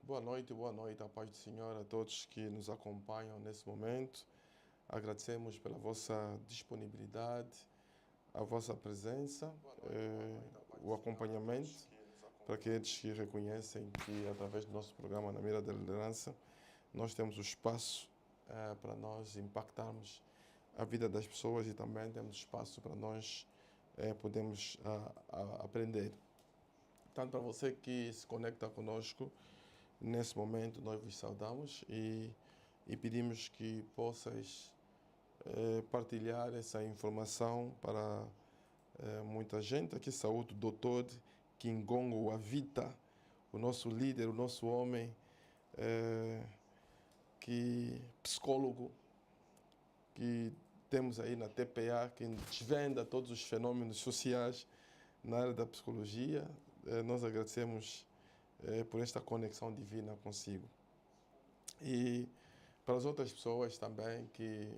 Boa noite, a paz do Senhor a todos que nos acompanham nesse momento. Agradecemos pela vossa disponibilidade, a vossa presença, o acompanhamento para aqueles que reconhecem que através do nosso programa Na Mira da Liderança nós temos o espaço para nós impactarmos a vida das pessoas e também temos espaço para nós podermos aprender. Tanto para você que se conecta conosco, nesse momento nós vos saudamos e pedimos que possas partilhar essa informação para muita gente. Aqui saúde o doutor Kingongo Avita, o nosso líder, o nosso homem, que psicólogo, que temos aí na TPA, que desvenda todos os fenômenos sociais na área da psicologia. Nós agradecemos por esta conexão divina consigo. E para as outras pessoas também que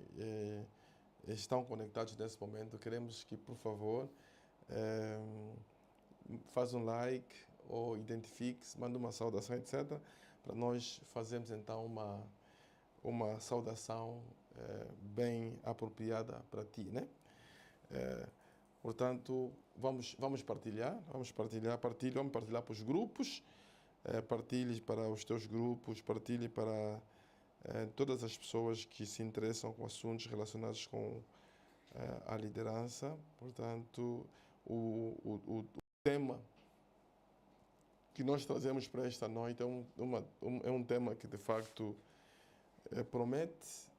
estão conectados nesse momento, queremos que, por favor, faz um like ou identifique-se, manda uma saudação, etc., para nós fazermos então uma saudação bem apropriada para ti, né? Portanto, vamos partilhar, vamos partilhar para os grupos, partilhe para os teus grupos, partilhe para todas as pessoas que se interessam com assuntos relacionados com a liderança. Portanto, o tema que nós trazemos para esta noite é um tema que de facto promete,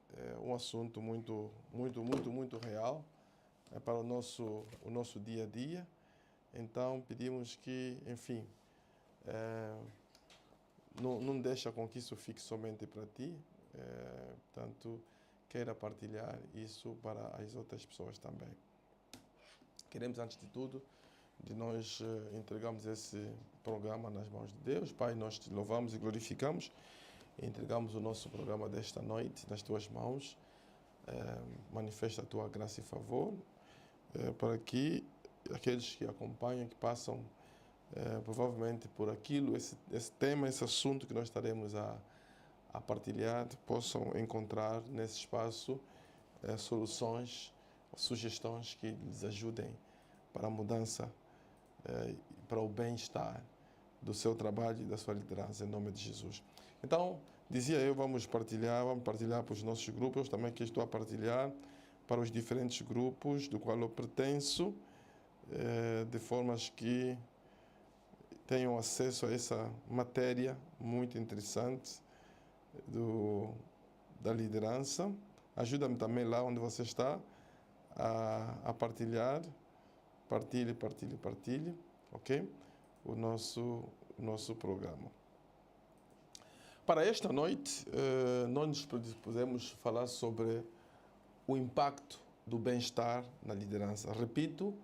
um assunto muito real para o nosso dia a dia. Então pedimos que, enfim, não deixa com que isso fique somente para ti, portanto, queira partilhar isso para as outras pessoas também. Queremos, antes de tudo, de nós entregarmos esse programa nas mãos de Deus. Pai, nós te louvamos e glorificamos. Entregamos o nosso programa desta noite nas tuas mãos. Manifesta a tua graça e favor para que aqueles que acompanham, que passam provavelmente por aquilo, esse tema, esse assunto que nós estaremos a partilhar, possam encontrar nesse espaço soluções, sugestões que lhes ajudem para a mudança, para o bem-estar do seu trabalho e da sua liderança, em nome de Jesus. Então, dizia eu, vamos partilhar para os nossos grupos. Eu também que estou a partilhar para os diferentes grupos do qual eu pertenço, de formas que tenham acesso a essa matéria muito interessante da liderança. Ajuda-me também lá onde você está a partilhar. Partilhe, ok? O nosso programa. Para esta noite, nós nos predispusemos falar sobre o impacto do bem-estar na liderança. Repito,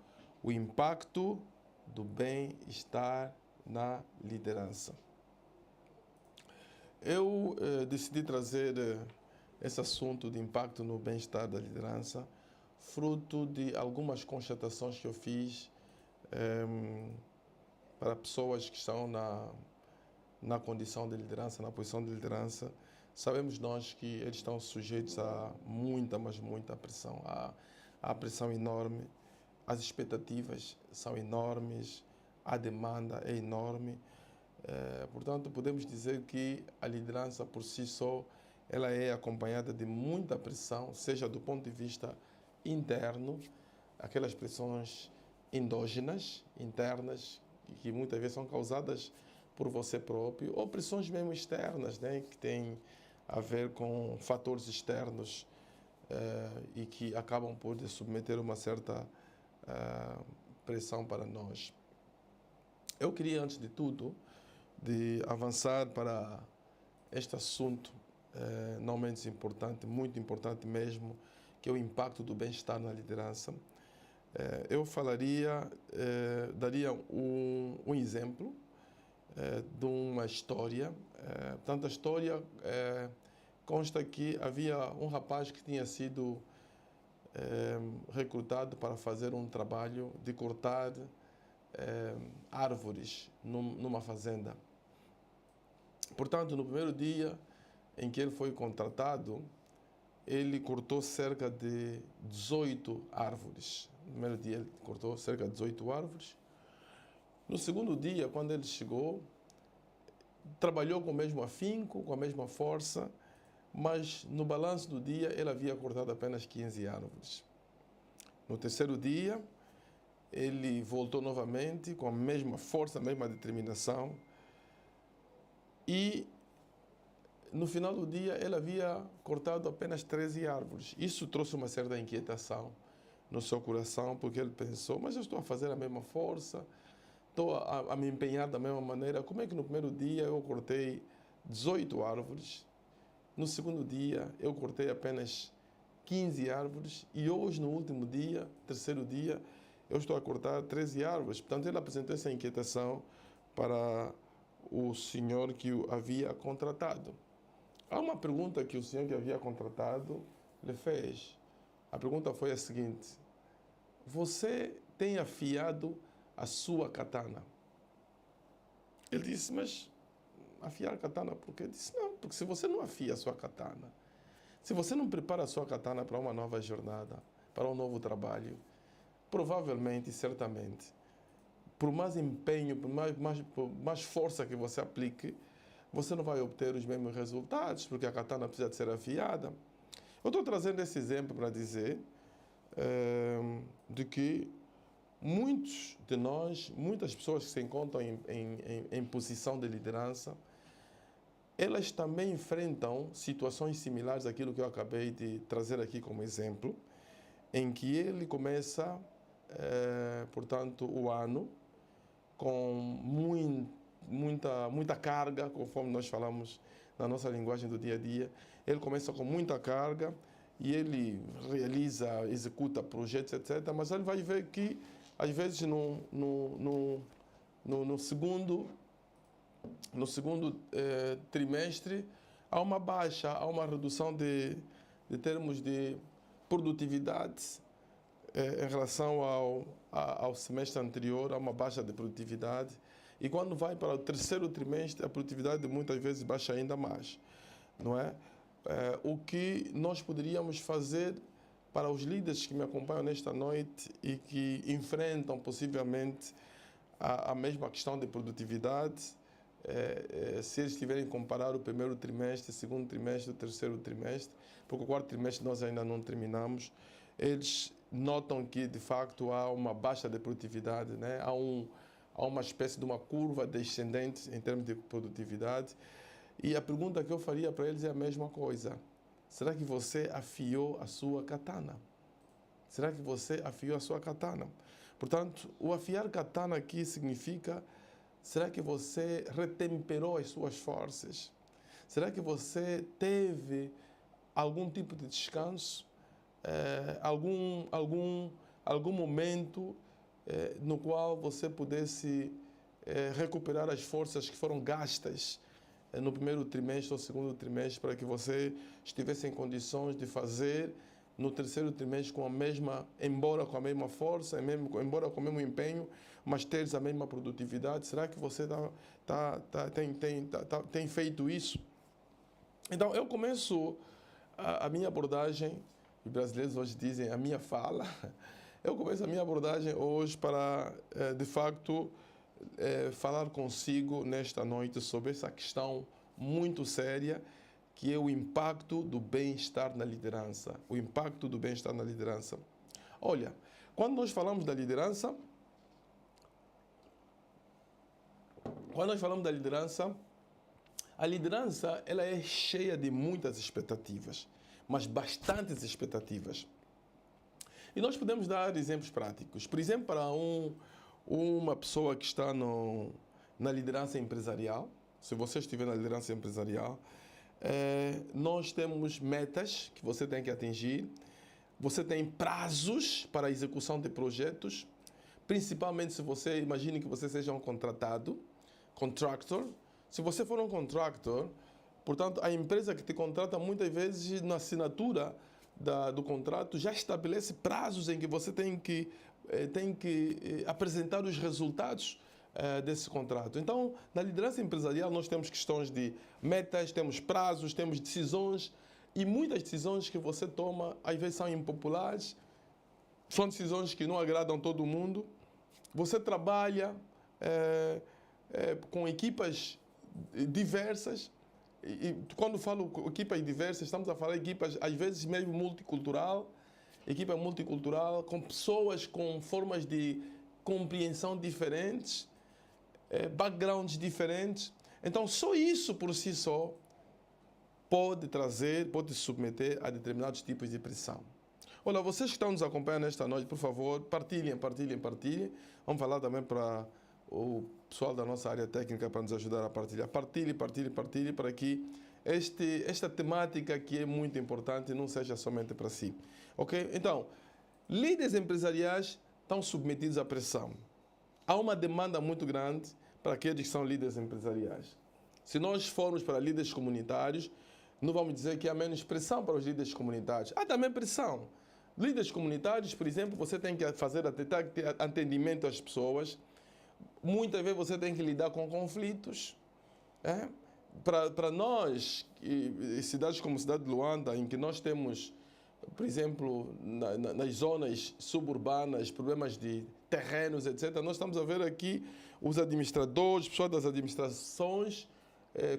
o impacto do bem-estar na liderança. Eu decidi trazer esse assunto de impacto no bem-estar da liderança, fruto de algumas constatações que eu fiz para pessoas que estão na condição de liderança, na posição de liderança. Sabemos nós que eles estão sujeitos a muita pressão. Há pressão enorme, as expectativas são enormes, a demanda é enorme. Portanto, podemos dizer que a liderança por si só, ela é acompanhada de muita pressão, seja do ponto de vista interno, aquelas pressões endógenas, internas, que muitas vezes são causadas por você próprio, ou pressões mesmo externas, né, que têm a ver com fatores externos e que acabam por submeter uma certa pressão para nós. Eu queria, antes de tudo, de avançar para este assunto não menos importante, muito importante mesmo, que é o impacto do bem-estar na liderança. Eu daria um exemplo de uma história. Portanto, a história consta que havia um rapaz que tinha sido recrutado para fazer um trabalho de cortar árvores numa fazenda. Portanto, no primeiro dia em que ele foi contratado, ele cortou cerca de 18 árvores. No primeiro dia ele cortou cerca de 18 árvores. No segundo dia, quando ele chegou, trabalhou com o mesmo afinco, com a mesma força, mas no balanço do dia ele havia cortado apenas 15 árvores. No terceiro dia, ele voltou novamente com a mesma força, a mesma determinação, e no final do dia ele havia cortado apenas 13 árvores. Isso trouxe uma certa inquietação no seu coração, porque ele pensou, mas eu estou a fazer a mesma força, estou a me empenhar da mesma maneira, como é que no primeiro dia eu cortei 18 árvores, no segundo dia eu cortei apenas 15 árvores e hoje, no último dia, terceiro dia, eu estou a cortar 13 árvores. Portanto, ele apresentou essa inquietação para o senhor que o havia contratado. Há uma pergunta que o senhor que havia contratado lhe fez. A pergunta foi a seguinte: você tem afiado a sua katana? Ele disse, mas afiar a katana por quê? Ele disse, não, porque se você não afia a sua katana, se você não prepara a sua katana para uma nova jornada, para um novo trabalho, provavelmente, certamente, por mais empenho, por mais força que você aplique, você não vai obter os mesmos resultados, porque a katana precisa de ser afiada. Eu estou trazendo esse exemplo para dizer de que muitos de nós, muitas pessoas que se encontram em posição de liderança, elas também enfrentam situações similares àquilo que eu acabei de trazer aqui como exemplo, em que ele começa, portanto, o ano com muita carga, conforme nós falamos na nossa linguagem do dia a dia. Ele começa com muita carga e ele realiza, executa projetos, etc. Mas ele vai ver que, às vezes, no segundo trimestre, há uma baixa, há uma redução de termos de produtividade em relação ao semestre anterior, há uma baixa de produtividade. E quando vai para o terceiro trimestre, a produtividade muitas vezes baixa ainda mais, não é? O que nós poderíamos fazer para os líderes que me acompanham nesta noite e que enfrentam possivelmente a mesma questão de produtividade, se eles tiverem que comparar o primeiro trimestre, o segundo trimestre, o terceiro trimestre, porque o quarto trimestre nós ainda não terminamos, eles notam que de facto há uma baixa de produtividade, né? Há uma espécie de uma curva descendente em termos de produtividade. E a pergunta que eu faria para eles é a mesma coisa. Será que você afiou a sua katana? Será que você afiou a sua katana? Portanto, o afiar katana aqui significa: será que você retemperou as suas forças? Será que você teve algum tipo de descanso? Algum momento no qual você pudesse recuperar as forças que foram gastas no primeiro trimestre ou segundo trimestre, para que você estivesse em condições de fazer no terceiro trimestre embora com a mesma força, embora com o mesmo empenho, mas teres a mesma produtividade? Será que você tem feito isso? Então, eu começo a minha abordagem, os brasileiros hoje dizem a minha fala, eu começo a minha abordagem hoje para, de facto, falar consigo nesta noite sobre essa questão muito séria, que é o impacto do bem-estar na liderança. O impacto do bem-estar na liderança. Olha, quando nós falamos da liderança, a liderança ela é cheia de muitas expectativas, mas bastantes expectativas. E nós podemos dar exemplos práticos. Por exemplo, para uma pessoa que está na liderança empresarial, se você estiver na liderança empresarial, nós temos metas que você tem que atingir, você tem prazos para a execução de projetos, principalmente se você, imagine que você seja um contractor. Se você for um contractor, portanto, a empresa que te contrata, muitas vezes, na assinatura do contrato, já estabelece prazos em que você tem que apresentar os resultados desse contrato. Então, na liderança empresarial, nós temos questões de metas, temos prazos, temos decisões, e muitas decisões que você toma, às vezes são impopulares, são decisões que não agradam todo mundo. Você trabalha com equipas diversas, e quando falo equipas diversas, estamos a falar de equipas, às vezes, mesmo equipa multicultural, com pessoas com formas de compreensão diferentes, backgrounds diferentes. Então, só isso por si só pode submeter a determinados tipos de pressão. Olha, vocês que estão nos acompanhando nesta noite, por favor, partilhem. Vamos falar também para o pessoal da nossa área técnica para nos ajudar a partilhar. Partilhe para que esta temática que é muito importante não seja somente para si. Ok? Então, líderes empresariais estão submetidos à pressão. Há uma demanda muito grande para aqueles que são líderes empresariais. Se nós formos para líderes comunitários, não vamos dizer que há menos pressão para os líderes comunitários. Há também pressão. Líderes comunitários, por exemplo, você tem que ter atendimento às pessoas. Muitas vezes você tem que lidar com conflitos. Para nós, cidades como a cidade de Luanda, em que nós temos, por exemplo, nas zonas suburbanas, problemas de terrenos, etc., nós estamos a ver aqui os administradores, pessoas das administrações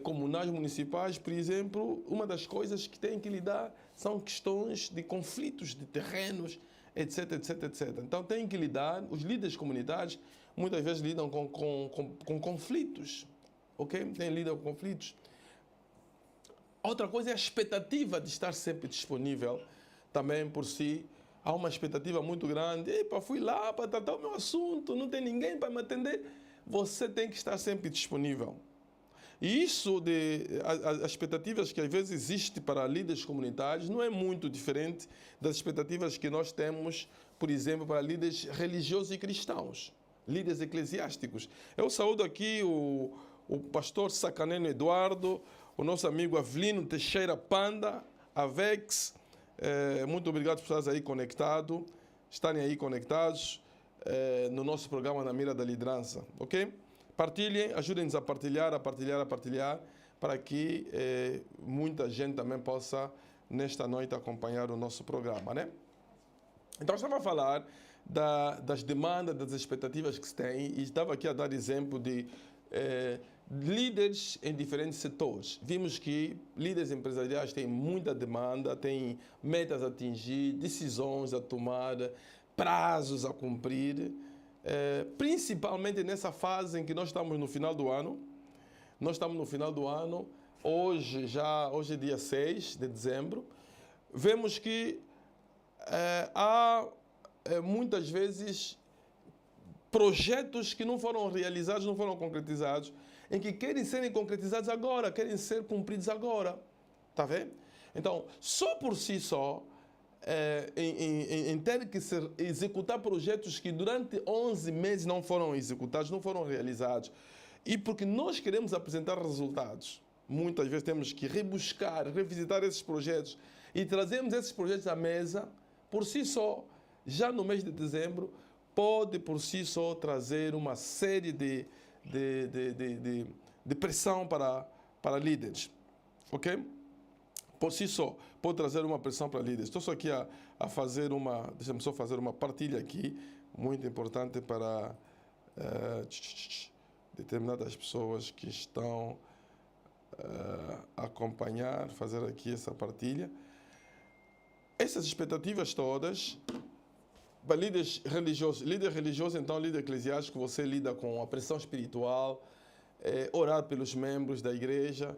comunais, municipais, por exemplo, uma das coisas que têm que lidar são questões de conflitos de terrenos, etc. Então, têm que lidar, os líderes comunitários muitas vezes lidam com conflitos, ok? Lidam com conflitos. Outra coisa é a expectativa de estar sempre disponível também por si. Há uma expectativa muito grande. Epa, fui lá para tratar o meu assunto, não tem ninguém para me atender. Você tem que estar sempre disponível. E isso, as expectativas que às vezes existem para líderes comunitários, não é muito diferente das expectativas que nós temos, por exemplo, para líderes religiosos e cristãos, líderes eclesiásticos. Eu saúdo aqui o pastor Sacaneno Eduardo, o nosso amigo Avelino Teixeira Panda, Avex. Muito obrigado por estarem aí conectados no nosso programa Na Mira da Liderança, ok? Partilhem, ajudem-nos a partilhar, para que muita gente também possa, nesta noite, acompanhar o nosso programa, né? Então, eu estava a falar das demandas, das expectativas que se tem, e estava aqui a dar exemplo de líderes em diferentes setores. Vimos que líderes empresariais têm muita demanda, têm metas a atingir, decisões a tomar, prazos a cumprir, principalmente nessa fase em que nós estamos no final do ano. Hoje é dia 6 de dezembro. Vemos que há muitas vezes projetos que não foram realizados, não foram concretizados, em que querem serem concretizados agora, querem ser cumpridos agora. Está vendo? Então, só por si só, em ter que executar projetos que durante 11 meses não foram executados, não foram realizados, e porque nós queremos apresentar resultados, muitas vezes temos que rebuscar, revisitar esses projetos e trazemos esses projetos à mesa, por si só, já no mês de dezembro, pode por si só trazer uma série de pressão para líderes, ok? Por si só, pode trazer uma pressão para líderes. Estou só aqui a fazer deixa-me só fazer uma partilha aqui, muito importante para determinadas pessoas que estão a acompanhar, fazer aqui essa partilha. Essas expectativas todas, para líder religioso, então líder eclesiástico, você lida com a pressão espiritual, orar pelos membros da igreja,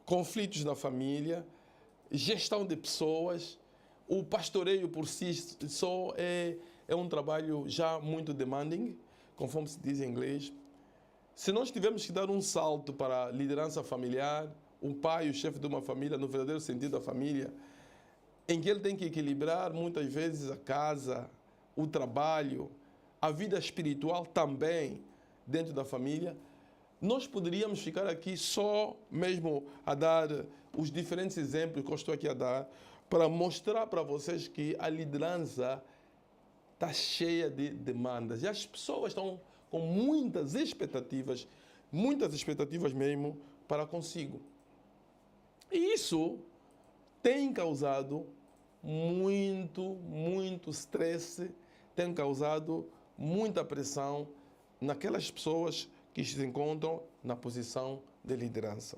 conflitos na família, gestão de pessoas. O pastoreio por si só é um trabalho já muito demanding, conforme se diz em inglês. Se nós tivermos que dar um salto para a liderança familiar, o pai, o chefe de uma família, no verdadeiro sentido da família, em que ele tem que equilibrar muitas vezes a casa, o trabalho, a vida espiritual também dentro da família, nós poderíamos ficar aqui só mesmo a dar os diferentes exemplos que eu estou aqui a dar para mostrar para vocês que a liderança está cheia de demandas e as pessoas estão com muitas expectativas mesmo para consigo. E isso tem causado muito stress, tem causado muita pressão naquelas pessoas que se encontram na posição de liderança.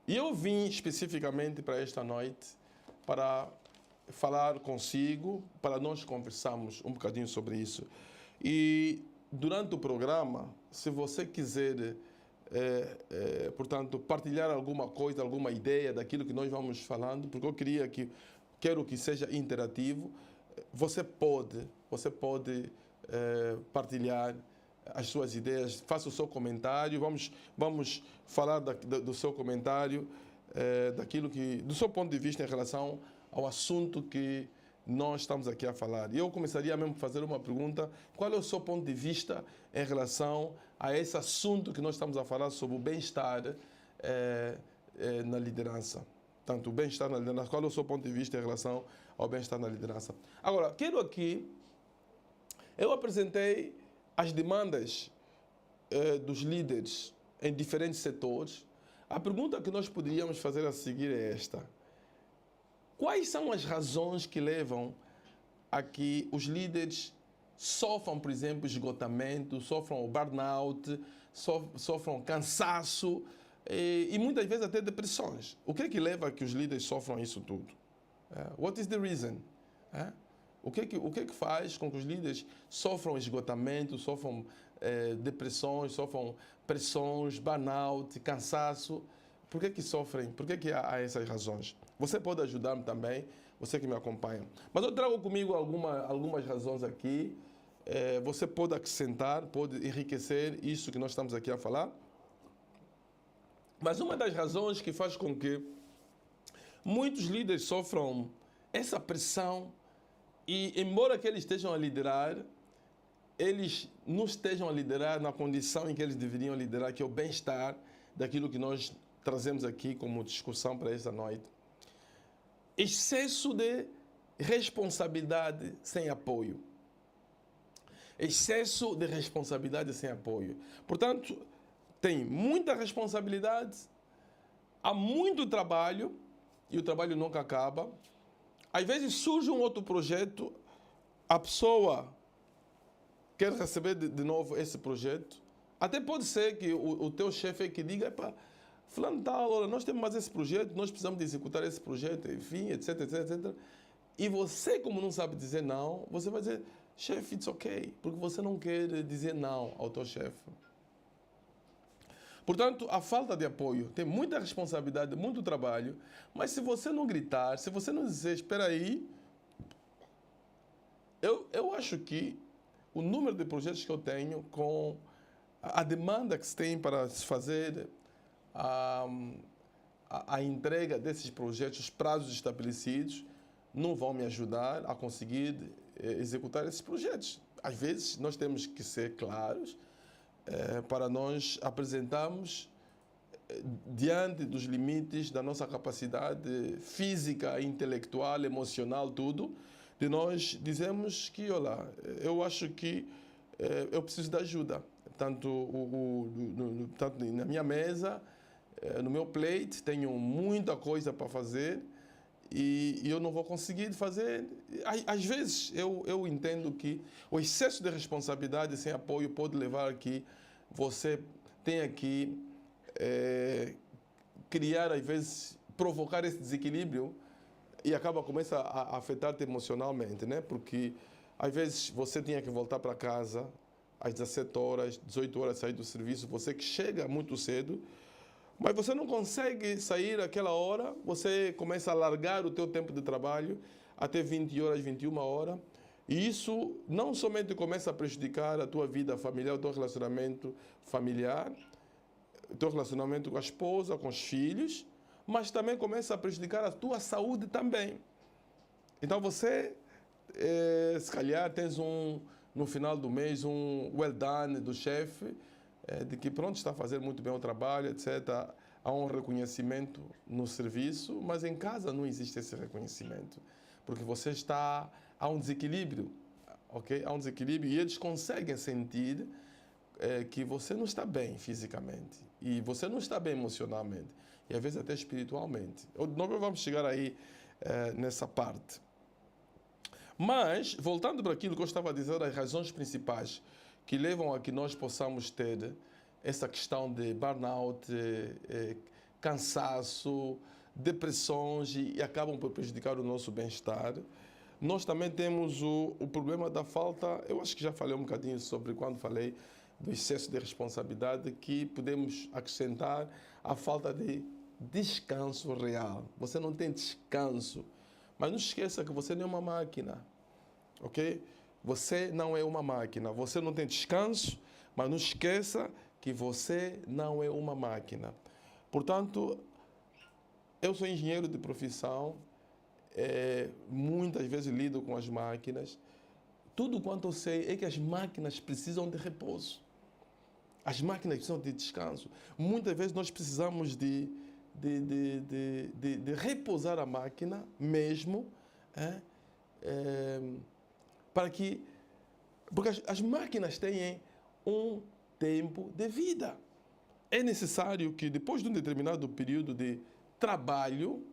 E eu vim especificamente para esta noite para falar consigo, para nós conversarmos um bocadinho sobre isso. E durante o programa, se você quiser, portanto, partilhar alguma coisa, alguma ideia daquilo que nós vamos falando, porque eu quero que seja interativo, você pode partilhar as suas ideias, faça o seu comentário, vamos falar do seu comentário, do seu ponto de vista em relação ao assunto que nós estamos aqui a falar. E eu começaria mesmo a fazer uma pergunta: qual é o seu ponto de vista em relação a esse assunto que nós estamos a falar sobre o bem-estar na liderança? Tanto o bem-estar na liderança, qual é o seu ponto de vista em relação ao bem-estar na liderança? Agora, eu apresentei as demandas dos líderes em diferentes setores. A pergunta que nós poderíamos fazer a seguir é esta: quais são as razões que levam a que os líderes sofram, por exemplo, esgotamento, sofram burnout, sofram cansaço e muitas vezes até depressões? O que é que leva a que os líderes sofram isso tudo? What is the reason? O que é que faz com que os líderes sofram esgotamento, sofram depressões, sofram pressões, burnout, cansaço? Por que sofrem? Por que há essas razões? Você pode ajudar-me também, você que me acompanha. Mas eu trago comigo algumas razões aqui. Você pode acrescentar, pode enriquecer isso que nós estamos aqui a falar. Mas uma das razões que faz com que muitos líderes sofram essa pressão, e embora que eles estejam a liderar, eles não estejam a liderar na condição em que eles deveriam liderar, que é o bem-estar daquilo que nós trazemos aqui como discussão para esta noite. Excesso de responsabilidade sem apoio. Excesso de responsabilidade sem apoio. Portanto, tem muita responsabilidade, há muito trabalho e o trabalho nunca acaba. Às vezes surge um outro projeto, a pessoa quer receber de novo esse projeto. Até pode ser que o teu chefe é que diga: fulano tal, olha, nós temos mais esse projeto, nós precisamos de executar esse projeto, enfim, etc, etc, etc. E você, como não sabe dizer não, você vai dizer: chefe, it's okay, porque você não quer dizer não ao teu chefe. Portanto, a falta de apoio, tem muita responsabilidade, muito trabalho, mas se você não gritar, se você não dizer: espera aí, eu acho que o número de projetos que eu tenho, com a demanda que se tem para se fazer a entrega desses projetos, os prazos estabelecidos, não vão me ajudar a conseguir executar esses projetos. Às vezes, nós temos que ser claros para nós apresentarmos diante dos limites da nossa capacidade física, intelectual, emocional, tudo, de nós dizemos que, olha, eu acho que eu preciso de ajuda. Tanto na minha mesa, no meu plate, tenho muita coisa para fazer e eu não vou conseguir fazer. Às vezes, eu entendo que o excesso de responsabilidade sem apoio pode levar a que você tenha que criar, às vezes, provocar esse desequilíbrio e começa a afetar-te emocionalmente, né? Porque, às vezes, você tinha que voltar para casa às 17 horas, 18 horas, sair do serviço, você que chega muito cedo, mas você não consegue sair àquela hora, você começa a alargar o teu tempo de trabalho até 20 horas, 21 horas, e isso não somente começa a prejudicar a tua vida familiar, o teu relacionamento familiar, o teu relacionamento com a esposa, com os filhos, mas também começa a prejudicar a tua saúde também. Então você, se calhar, tens no final do mês um well done do chefe, de que pronto, está a fazer muito bem o trabalho, etc. Há um reconhecimento no serviço, mas em casa não existe esse reconhecimento, porque há um desequilíbrio, ok? Há um desequilíbrio e eles conseguem sentir que você não está bem fisicamente e você não está bem emocionalmente e às vezes até espiritualmente. Nós vamos chegar aí nessa parte. Mas, voltando para aquilo que eu estava a dizer, as razões principais que levam a que nós possamos ter essa questão de burnout, cansaço, depressões e acabam por prejudicar o nosso bem-estar. Nós também temos o problema da falta, eu acho que já falei um bocadinho sobre quando falei do excesso de responsabilidade, que podemos acrescentar a falta de descanso real. Você não tem descanso. Mas não esqueça que você não é uma máquina, ok? Você não é uma máquina. Você não tem descanso, mas não esqueça que você não é uma máquina. Portanto, eu sou engenheiro de profissão, muitas vezes lido com as máquinas. Tudo quanto eu sei é que as máquinas precisam de repouso. As máquinas precisam de descanso. Muitas vezes nós precisamos de repousar a máquina mesmo, para que... Porque as máquinas têm um tempo de vida. É necessário que depois de um determinado período de trabalho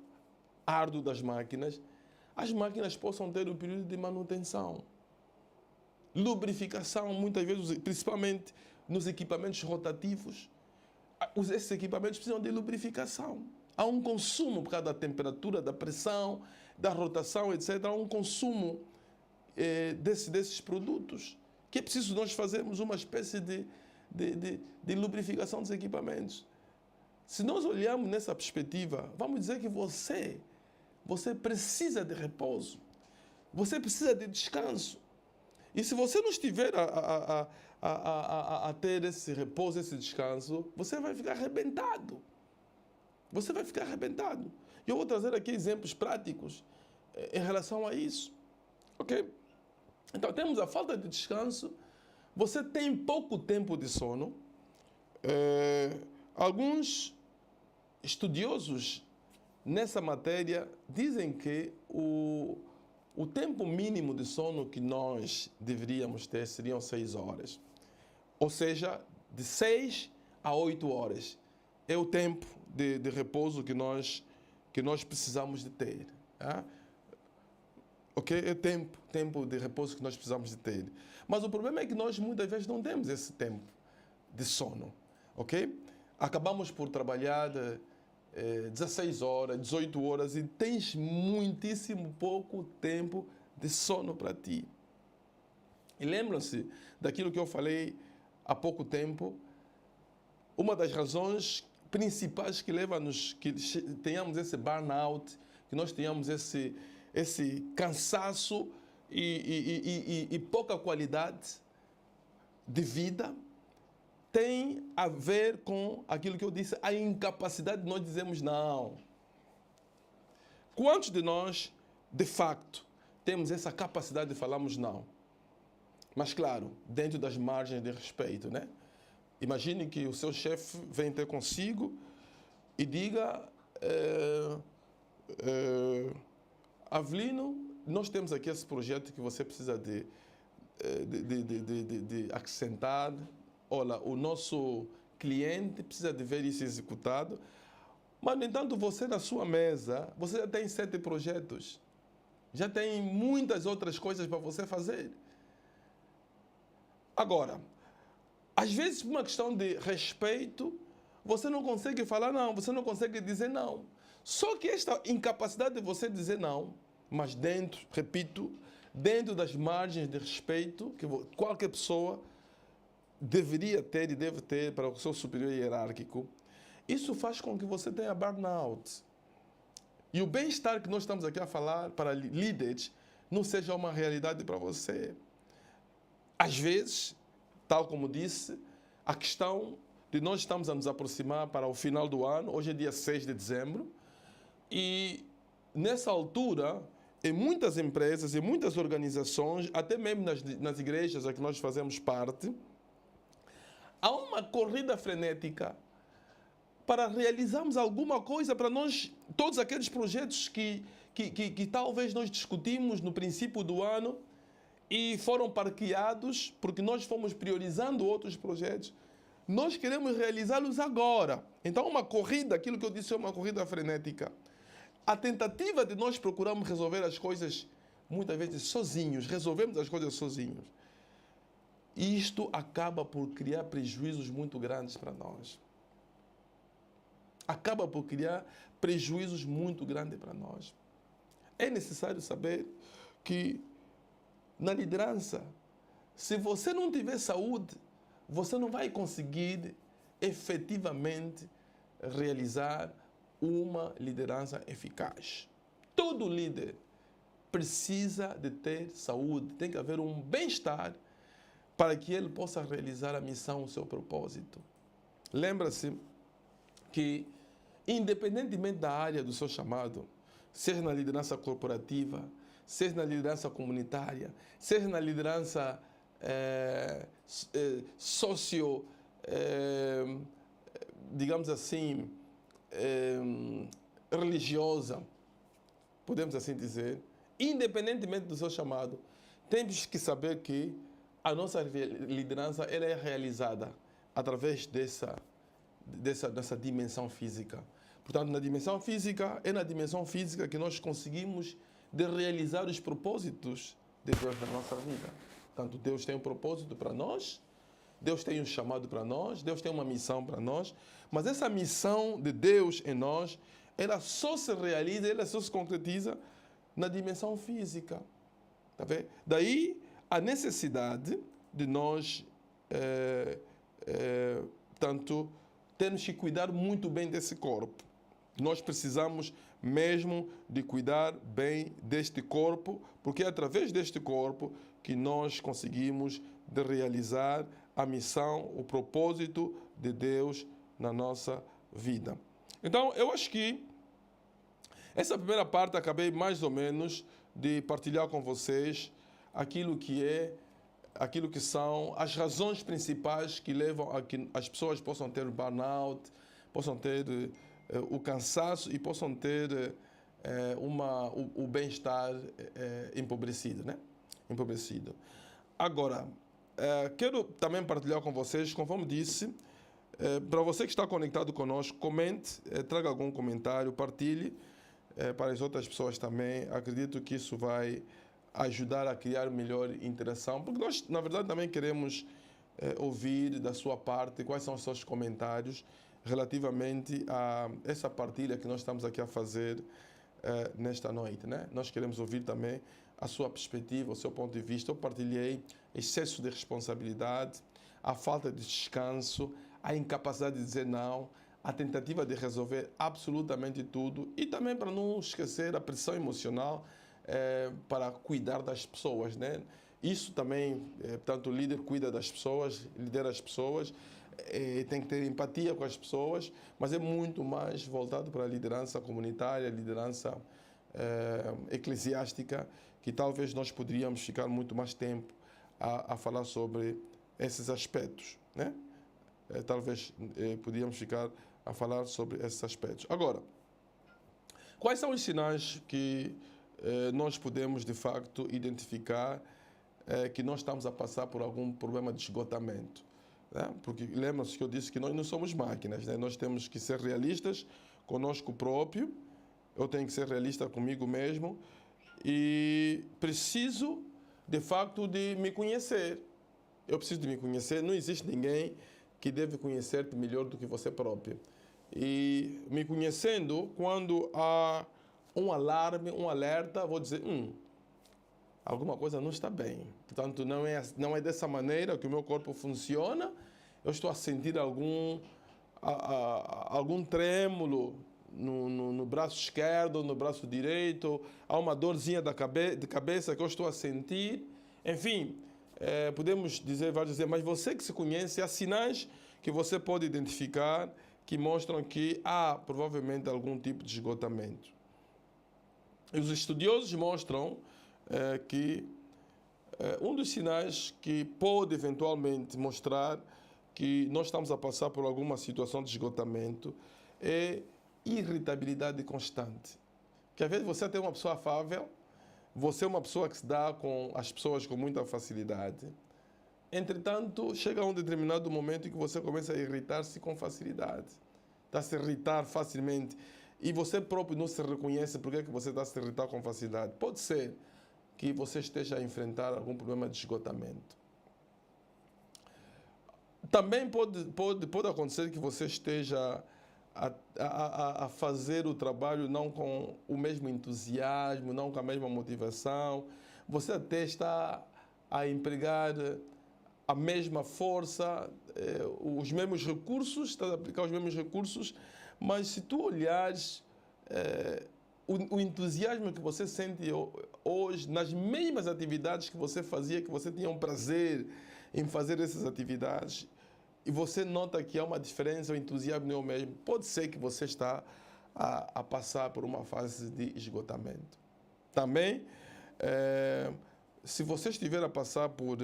árduo das máquinas, as máquinas possam ter um período de manutenção. Lubrificação, muitas vezes, principalmente nos equipamentos rotativos, esses equipamentos precisam de lubrificação. Há um consumo por causa da temperatura, da pressão, da rotação, etc. Há um consumo desses produtos, que é preciso nós fazermos uma espécie de lubrificação dos equipamentos. Se nós olharmos nessa perspectiva, vamos dizer que você precisa de repouso, você precisa de descanso. E se você não estiver a ter esse repouso, esse descanso, você vai ficar arrebentado. Você vai ficar arrebentado. Eu vou trazer aqui exemplos práticos em relação a isso. Ok? Então, temos a falta de descanso. Você tem pouco tempo de sono. Alguns estudiosos nessa matéria dizem que o tempo mínimo de sono que nós deveríamos ter seriam 6 horas. Ou seja, de 6 a 8 horas. É o tempo de repouso que nós precisamos de ter. Ok? É tempo de repouso que nós precisamos de ter. Mas o problema é que nós muitas vezes não temos esse tempo de sono. Ok? Acabamos por trabalhar 16 horas, 18 horas e tens muitíssimo pouco tempo de sono para ti. E lembram-se daquilo que eu falei há pouco tempo? Uma das razões principais que leva-nos que tenhamos esse burnout, que nós tenhamos esse cansaço e pouca qualidade de vida, tem a ver com aquilo que eu disse, a incapacidade de nós dizermos não. Quantos de nós, de facto, temos essa capacidade de falarmos não? Mas, claro, dentro das margens de respeito, né? Imagine que o seu chefe vem ter consigo e diga: Avelino, nós temos aqui esse projeto que você precisa de acrescentar. Olha, o nosso cliente precisa de ver isso executado. Mas, no entanto, você na sua mesa, você já tem 7 projetos. Já tem muitas outras coisas para você fazer. Agora, às vezes, por uma questão de respeito, você não consegue falar não, você não consegue dizer não. Só que esta incapacidade de você dizer não, mas dentro, repito, dentro das margens de respeito que qualquer pessoa deveria ter e deve ter para o seu superior hierárquico, isso faz com que você tenha burnout. E o bem-estar que nós estamos aqui a falar para líderes não seja uma realidade para você. Às vezes, tal como disse, a questão de nós estamos a nos aproximar para o final do ano, hoje é dia 6 de dezembro, e nessa altura, em muitas empresas, em muitas organizações, até mesmo nas igrejas a que nós fazemos parte, há uma corrida frenética para realizarmos alguma coisa para nós, todos aqueles projetos que talvez nós discutimos no princípio do ano e foram parqueados porque nós fomos priorizando outros projetos. Nós queremos realizá-los agora. Então, uma corrida, aquilo que eu disse é uma corrida frenética. A tentativa de nós procurarmos resolver as coisas, muitas vezes sozinhos, resolvemos as coisas sozinhos. E isto acaba por criar prejuízos muito grandes para nós. Acaba por criar prejuízos muito grandes para nós. É necessário saber que na liderança, se você não tiver saúde, você não vai conseguir efetivamente realizar uma liderança eficaz. Todo líder precisa de ter saúde, tem que haver um bem-estar para que ele possa realizar a missão, o seu propósito. Lembra-se que, independentemente da área do seu chamado, seja na liderança corporativa, seja na liderança comunitária, seja na liderança digamos assim, religiosa, podemos assim dizer, independentemente do seu chamado, temos que saber que a nossa liderança ela é realizada através dessa dimensão física. Portanto, na dimensão física, é na dimensão física que nós conseguimos de realizar os propósitos de Deus na nossa vida. Portanto, Deus tem um propósito para nós, Deus tem um chamado para nós, Deus tem uma missão para nós, mas essa missão de Deus em nós, ela só se realiza, ela só se concretiza na dimensão física. Tá vendo? Daí a necessidade de nós, portanto, temos que cuidar muito bem desse corpo. Nós precisamos mesmo de cuidar bem deste corpo, porque é através deste corpo que nós conseguimos de realizar a missão, o propósito de Deus na nossa vida. Então, eu acho que essa primeira parte acabei mais ou menos de partilhar com vocês aquilo que são as razões principais que levam a que as pessoas possam ter burnout, possam ter o cansaço e possam ter o bem-estar empobrecido, né? Empobrecido. Agora, quero também partilhar com vocês, conforme disse, para você que está conectado conosco, comente, traga algum comentário, partilhe para as outras pessoas também. Acredito que isso vai ajudar a criar melhor interação, porque nós, na verdade, também queremos ouvir da sua parte quais são os seus comentários relativamente a essa partilha que nós estamos aqui a fazer nesta noite, né? Nós queremos ouvir também a sua perspectiva, o seu ponto de vista. Eu partilhei excesso de responsabilidade, a falta de descanso, a incapacidade de dizer não, a tentativa de resolver absolutamente tudo e também, para não esquecer, a pressão emocional para cuidar das pessoas, né? Isso também, portanto, o líder cuida das pessoas, lidera as pessoas, tem que ter empatia com as pessoas, mas é muito mais voltado para a liderança comunitária, a liderança eclesiástica, que talvez nós poderíamos ficar muito mais tempo a falar sobre esses aspectos, né? Talvez podíamos ficar a falar sobre esses aspectos. Agora, quais são os sinais que nós podemos, de facto, identificar que nós estamos a passar por algum problema de esgotamento? Né? Porque lembra-se que eu disse que nós não somos máquinas, né? Nós temos que ser realistas conosco próprio, eu tenho que ser realista comigo mesmo e preciso, de facto, de me conhecer. Eu preciso de me conhecer, não existe ninguém que deve conhecer-te melhor do que você próprio. E me conhecendo, quando há um alarme, um alerta, vou dizer, alguma coisa não está bem. Portanto, não é dessa maneira que o meu corpo funciona. Eu estou a sentir algum trêmulo no braço esquerdo, no braço direito, há uma dorzinha de cabeça que eu estou a sentir. Enfim, podemos dizer, mas você que se conhece, há sinais que você pode identificar que mostram que há provavelmente algum tipo de esgotamento. E os estudiosos mostram que um dos sinais que pode eventualmente mostrar que nós estamos a passar por alguma situação de esgotamento é irritabilidade constante. Que às vezes você tem uma pessoa afável, você é uma pessoa que se dá com as pessoas com muita facilidade. Entretanto, chega a um determinado momento em que você começa a irritar-se com facilidade. Está a se irritar facilmente. E você próprio não se reconhece porque é que você está a se irritar com facilidade. Pode ser que você esteja a enfrentar algum problema de esgotamento. Também pode acontecer que você esteja a fazer o trabalho não com o mesmo entusiasmo, não com a mesma motivação. Você até está a empregar a mesma força, os mesmos recursos, está a aplicar os mesmos recursos, mas se tu olhares o entusiasmo que você sente hoje nas mesmas atividades que você fazia, que você tinha um prazer em fazer essas atividades, e você nota que há uma diferença, o entusiasmo não é o mesmo, pode ser que você está a passar por uma fase de esgotamento. Também, se você estiver a passar por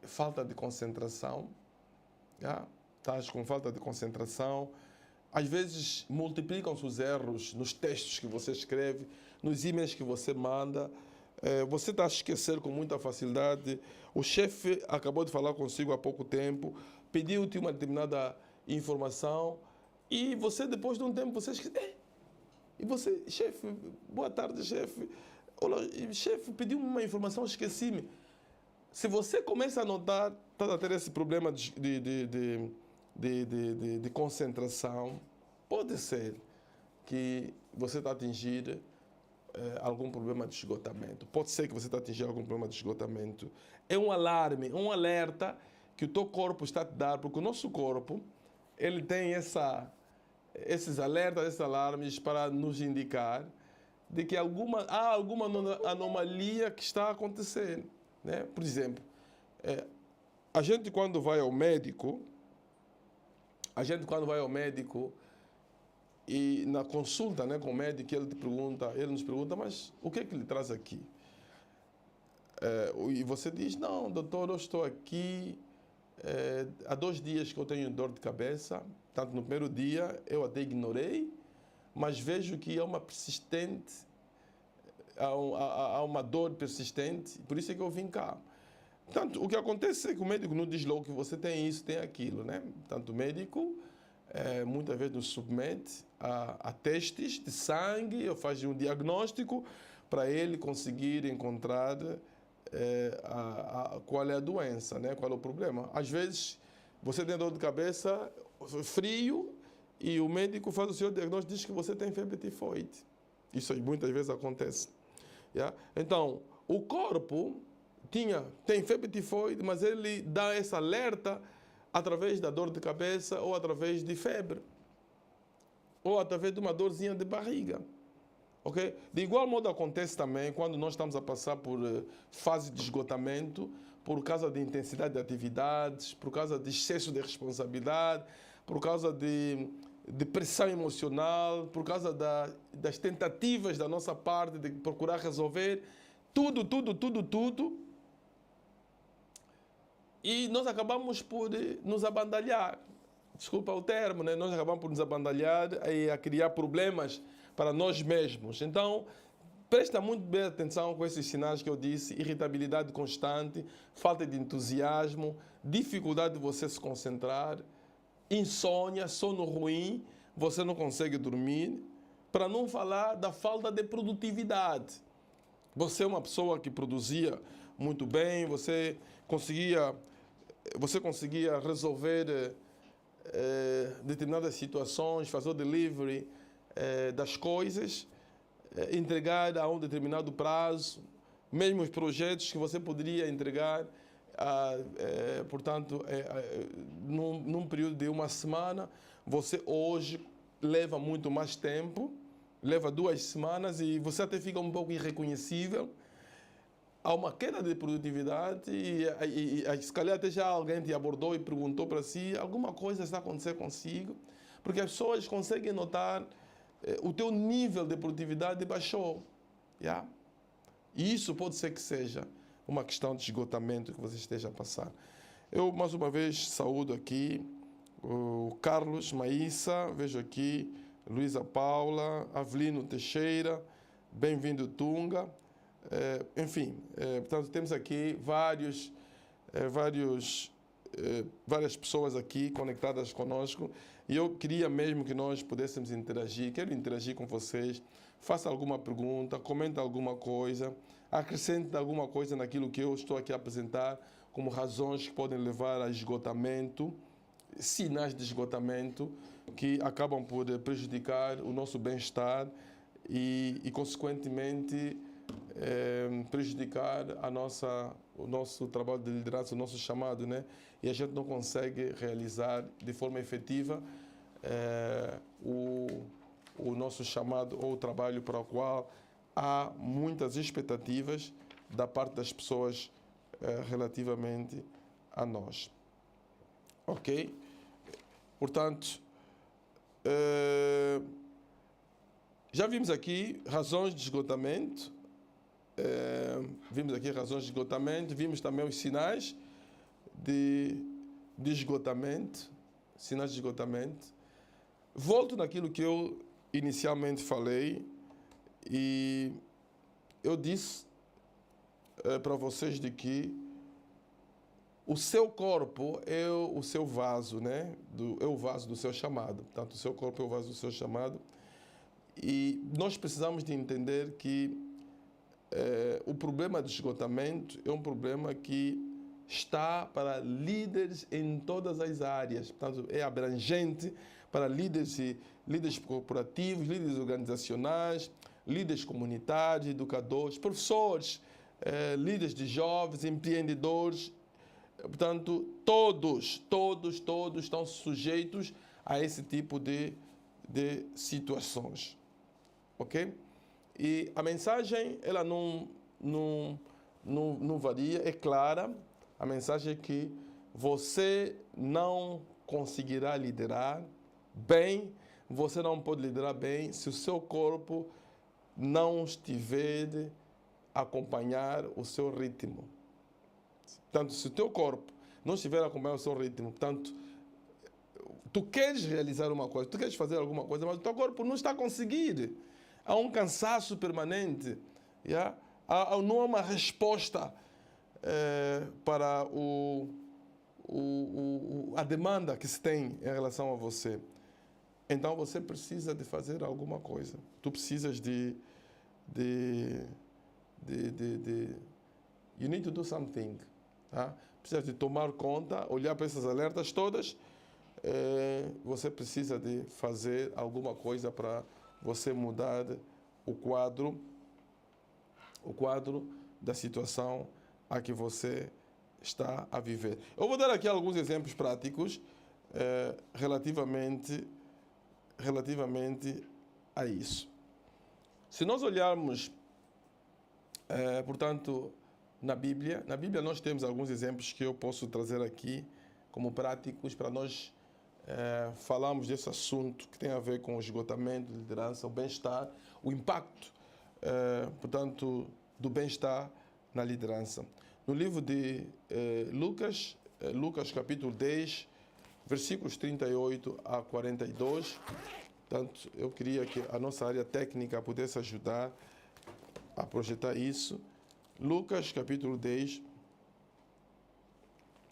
falta de concentração, estás com falta de concentração, às vezes multiplicam-se os erros nos textos que você escreve, nos e-mails que você manda, você está a esquecer com muita facilidade, o chefe acabou de falar consigo há pouco tempo, pediu-te uma determinada informação e você depois de um tempo você esquece. E você, chefe, boa tarde, chefe. Olá, chefe, pediu-me uma informação, esqueci-me. Se você começa a notar, está a ter esse problema de concentração, pode ser que você está a atingir algum problema de esgotamento. Pode ser que você está a atingir algum problema de esgotamento. É um alarme, um alerta que o teu corpo está a te dar, porque o nosso corpo, ele tem esses alertas, esses alarmes para nos indicar de que há alguma anomalia que está a acontecer. Né? Por exemplo, a gente quando vai ao médico, e na consulta, né, com o médico, ele nos pergunta, mas o que é que lhe traz aqui? E você diz, não, doutor, eu estou aqui, há 2 dias que eu tenho dor de cabeça, tanto no primeiro dia eu até ignorei, mas vejo que há uma dor persistente, por isso é que eu vim cá. Portanto, o que acontece é que o médico não diz logo que você tem isso, tem aquilo, né? Portanto, o médico muitas vezes nos submete a testes de sangue, ou faz um diagnóstico para ele conseguir encontrar qual é a doença, né? Qual é o problema. Às vezes, você tem dor de cabeça, frio, e o médico faz o seu diagnóstico e diz que você tem febre tifoide. Isso muitas vezes acontece. Yeah? Então, o corpo tem febre tifoide, mas ele dá esse alerta através da dor de cabeça ou através de febre. Ou através de uma dorzinha de barriga. Okay? De igual modo acontece também quando nós estamos a passar por fase de esgotamento, por causa de intensidade de atividades, por causa de excesso de responsabilidade, por causa de pressão emocional, por causa das tentativas da nossa parte de procurar resolver tudo. E nós acabamos por nos abandalhar. Desculpa o termo, né? Nós acabamos por nos abandalhar e a criar problemas para nós mesmos. Então, presta muito bem atenção com esses sinais que eu disse: irritabilidade constante, falta de entusiasmo, dificuldade de você se concentrar, insônia, sono ruim, você não consegue dormir, para não falar da falta de produtividade. Você é uma pessoa que produzia muito bem, você conseguia resolver determinadas situações, fazer o delivery das coisas, entregar a um determinado prazo, mesmo os projetos que você poderia entregar, portanto, num período de 1 semana, você hoje leva muito mais tempo, leva 2 semanas e você até fica um pouco irreconhecível. Há uma queda de produtividade e se calhar até já alguém te abordou e perguntou para si, alguma coisa está a acontecer consigo, porque as pessoas conseguem notar o teu nível de produtividade baixou. Yeah? E isso pode ser que seja uma questão de esgotamento que você esteja a passar. Eu, mais uma vez, saúdo aqui o Carlos Maíssa, vejo aqui Luísa Paula, Avelino Teixeira, Bem-vindo, Tunga. Enfim, portanto, temos aqui várias pessoas aqui conectadas conosco e eu queria mesmo que nós pudéssemos interagir. Quero interagir com vocês. Faça alguma pergunta, comente alguma coisa, acrescente alguma coisa naquilo que eu estou aqui a apresentar como razões que podem levar a esgotamento, sinais de esgotamento que acabam por prejudicar o nosso bem-estar e consequentemente, prejudicar o nosso trabalho de liderança, o nosso chamado, né? E a gente não consegue realizar de forma efetiva o nosso chamado ou o trabalho para o qual há muitas expectativas da parte das pessoas relativamente a nós. Ok? Portanto, já vimos aqui razões de esgotamento. Vimos também os sinais de esgotamento. Sinais de esgotamento. Volto naquilo que eu inicialmente falei e eu disse para vocês de que o seu corpo é o seu vaso, né? É o vaso do seu chamado. Portanto, o seu corpo é o vaso do seu chamado. E nós precisamos de entender que o problema do esgotamento é um problema que está para líderes em todas as áreas. Portanto, é abrangente para líderes corporativos, líderes organizacionais, líderes comunitários, educadores, professores, líderes de jovens, empreendedores. Portanto, todos estão sujeitos a esse tipo de situações. Ok? E a mensagem, ela não varia, é clara. A mensagem é que você não conseguirá liderar bem, você não pode liderar bem se o seu corpo não estiver a acompanhar o seu ritmo. Portanto, se o teu corpo não estiver a acompanhar o seu ritmo, portanto, tu queres realizar uma coisa, tu queres fazer alguma coisa, mas o teu corpo não está a conseguir. Há um cansaço permanente. Yeah? Não há uma resposta para a demanda que se tem em relação a você. Então, você precisa de fazer alguma coisa. Tu precisas you need to do something. Tá? Precisa de tomar conta, olhar para essas alertas todas. Você precisa de fazer alguma coisa para você mudar o quadro da situação a que você está a viver. Eu vou dar aqui alguns exemplos práticos relativamente a isso. Se nós olharmos, portanto, na Bíblia nós temos alguns exemplos que eu posso trazer aqui como práticos para nós falarmos desse assunto que tem a ver com o esgotamento, liderança, o bem-estar, o impacto, portanto, do bem-estar na liderança. No livro de Lucas capítulo 10, versículos 38 a 42, portanto, eu queria que a nossa área técnica pudesse ajudar a projetar isso. Lucas capítulo 10,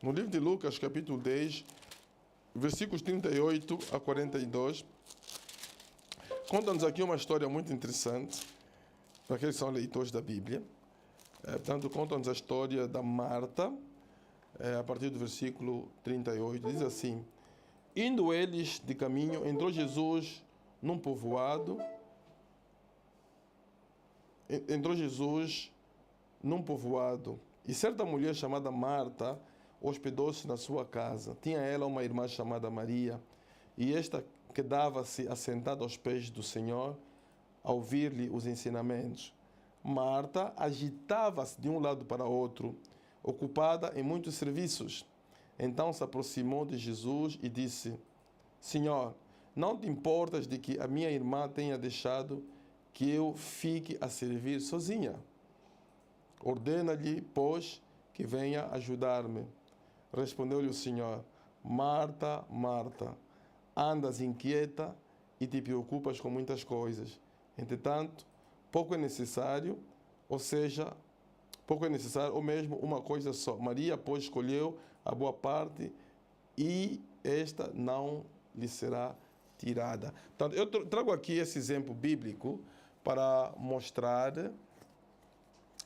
no livro de Lucas capítulo 10, versículos 38 a 42, conta-nos aqui uma história muito interessante para aqueles que são leitores da Bíblia. Portanto, conta-nos a história da Marta, a partir do versículo 38, diz assim: indo eles de caminho, entrou Jesus num povoado, e certa mulher chamada Marta hospedou-se na sua casa. Tinha ela uma irmã chamada Maria, e esta quedava-se assentada aos pés do Senhor, a ouvir-lhe os ensinamentos. Marta agitava-se de um lado para outro, ocupada em muitos serviços. Então se aproximou de Jesus e disse: Senhor, não te importas de que a minha irmã tenha deixado que eu fique a servir sozinha? Ordena-lhe, pois, que venha ajudar-me. Respondeu-lhe o Senhor: Marta, Marta, andas inquieta e te preocupas com muitas coisas. Entretanto, pouco é necessário, ou seja, pouco é necessário, ou mesmo uma coisa só. Maria, pois, escolheu a boa parte e esta não lhe será tirada. Portanto, eu trago aqui esse exemplo bíblico para mostrar